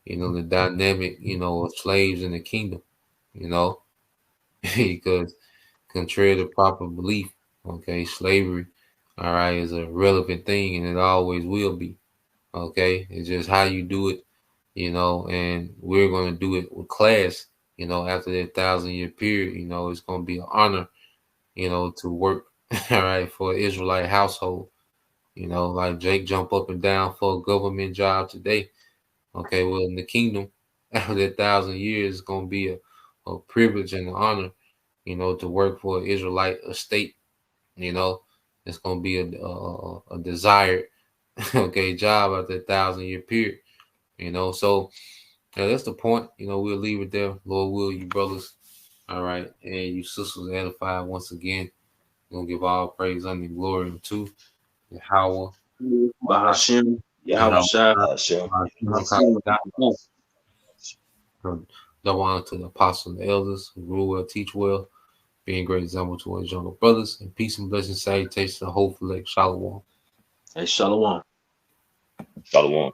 the dynamic, of slaves in the kingdom, because contrary to proper belief, okay, slavery, all right, is a relevant thing and it always will be. Okay. It's just how you do it, and we're going to do it with class, after that 1,000-year period, it's going to be an honor, to work, all right, for an Israelite household. Like Jake jump up and down for a government job today. Okay, well, in the kingdom, after that 1,000 years, it's going to be a privilege and an honor, to work for an Israelite estate. It's going to be a desired, okay, job after that 1,000-year period. So that's the point. We'll leave it there. Lord will, you brothers, all right, and you sisters edified once again. We're going to give all praise, honor, and glory to Yahweh. Bahashim, Yahweh Shai. Double honor to the apostles and the elders who rule well, teach well, being great example to our younger brothers, and peace and blessings, salutations to the whole elect. Shalom. Hey, Shalom. Shalom.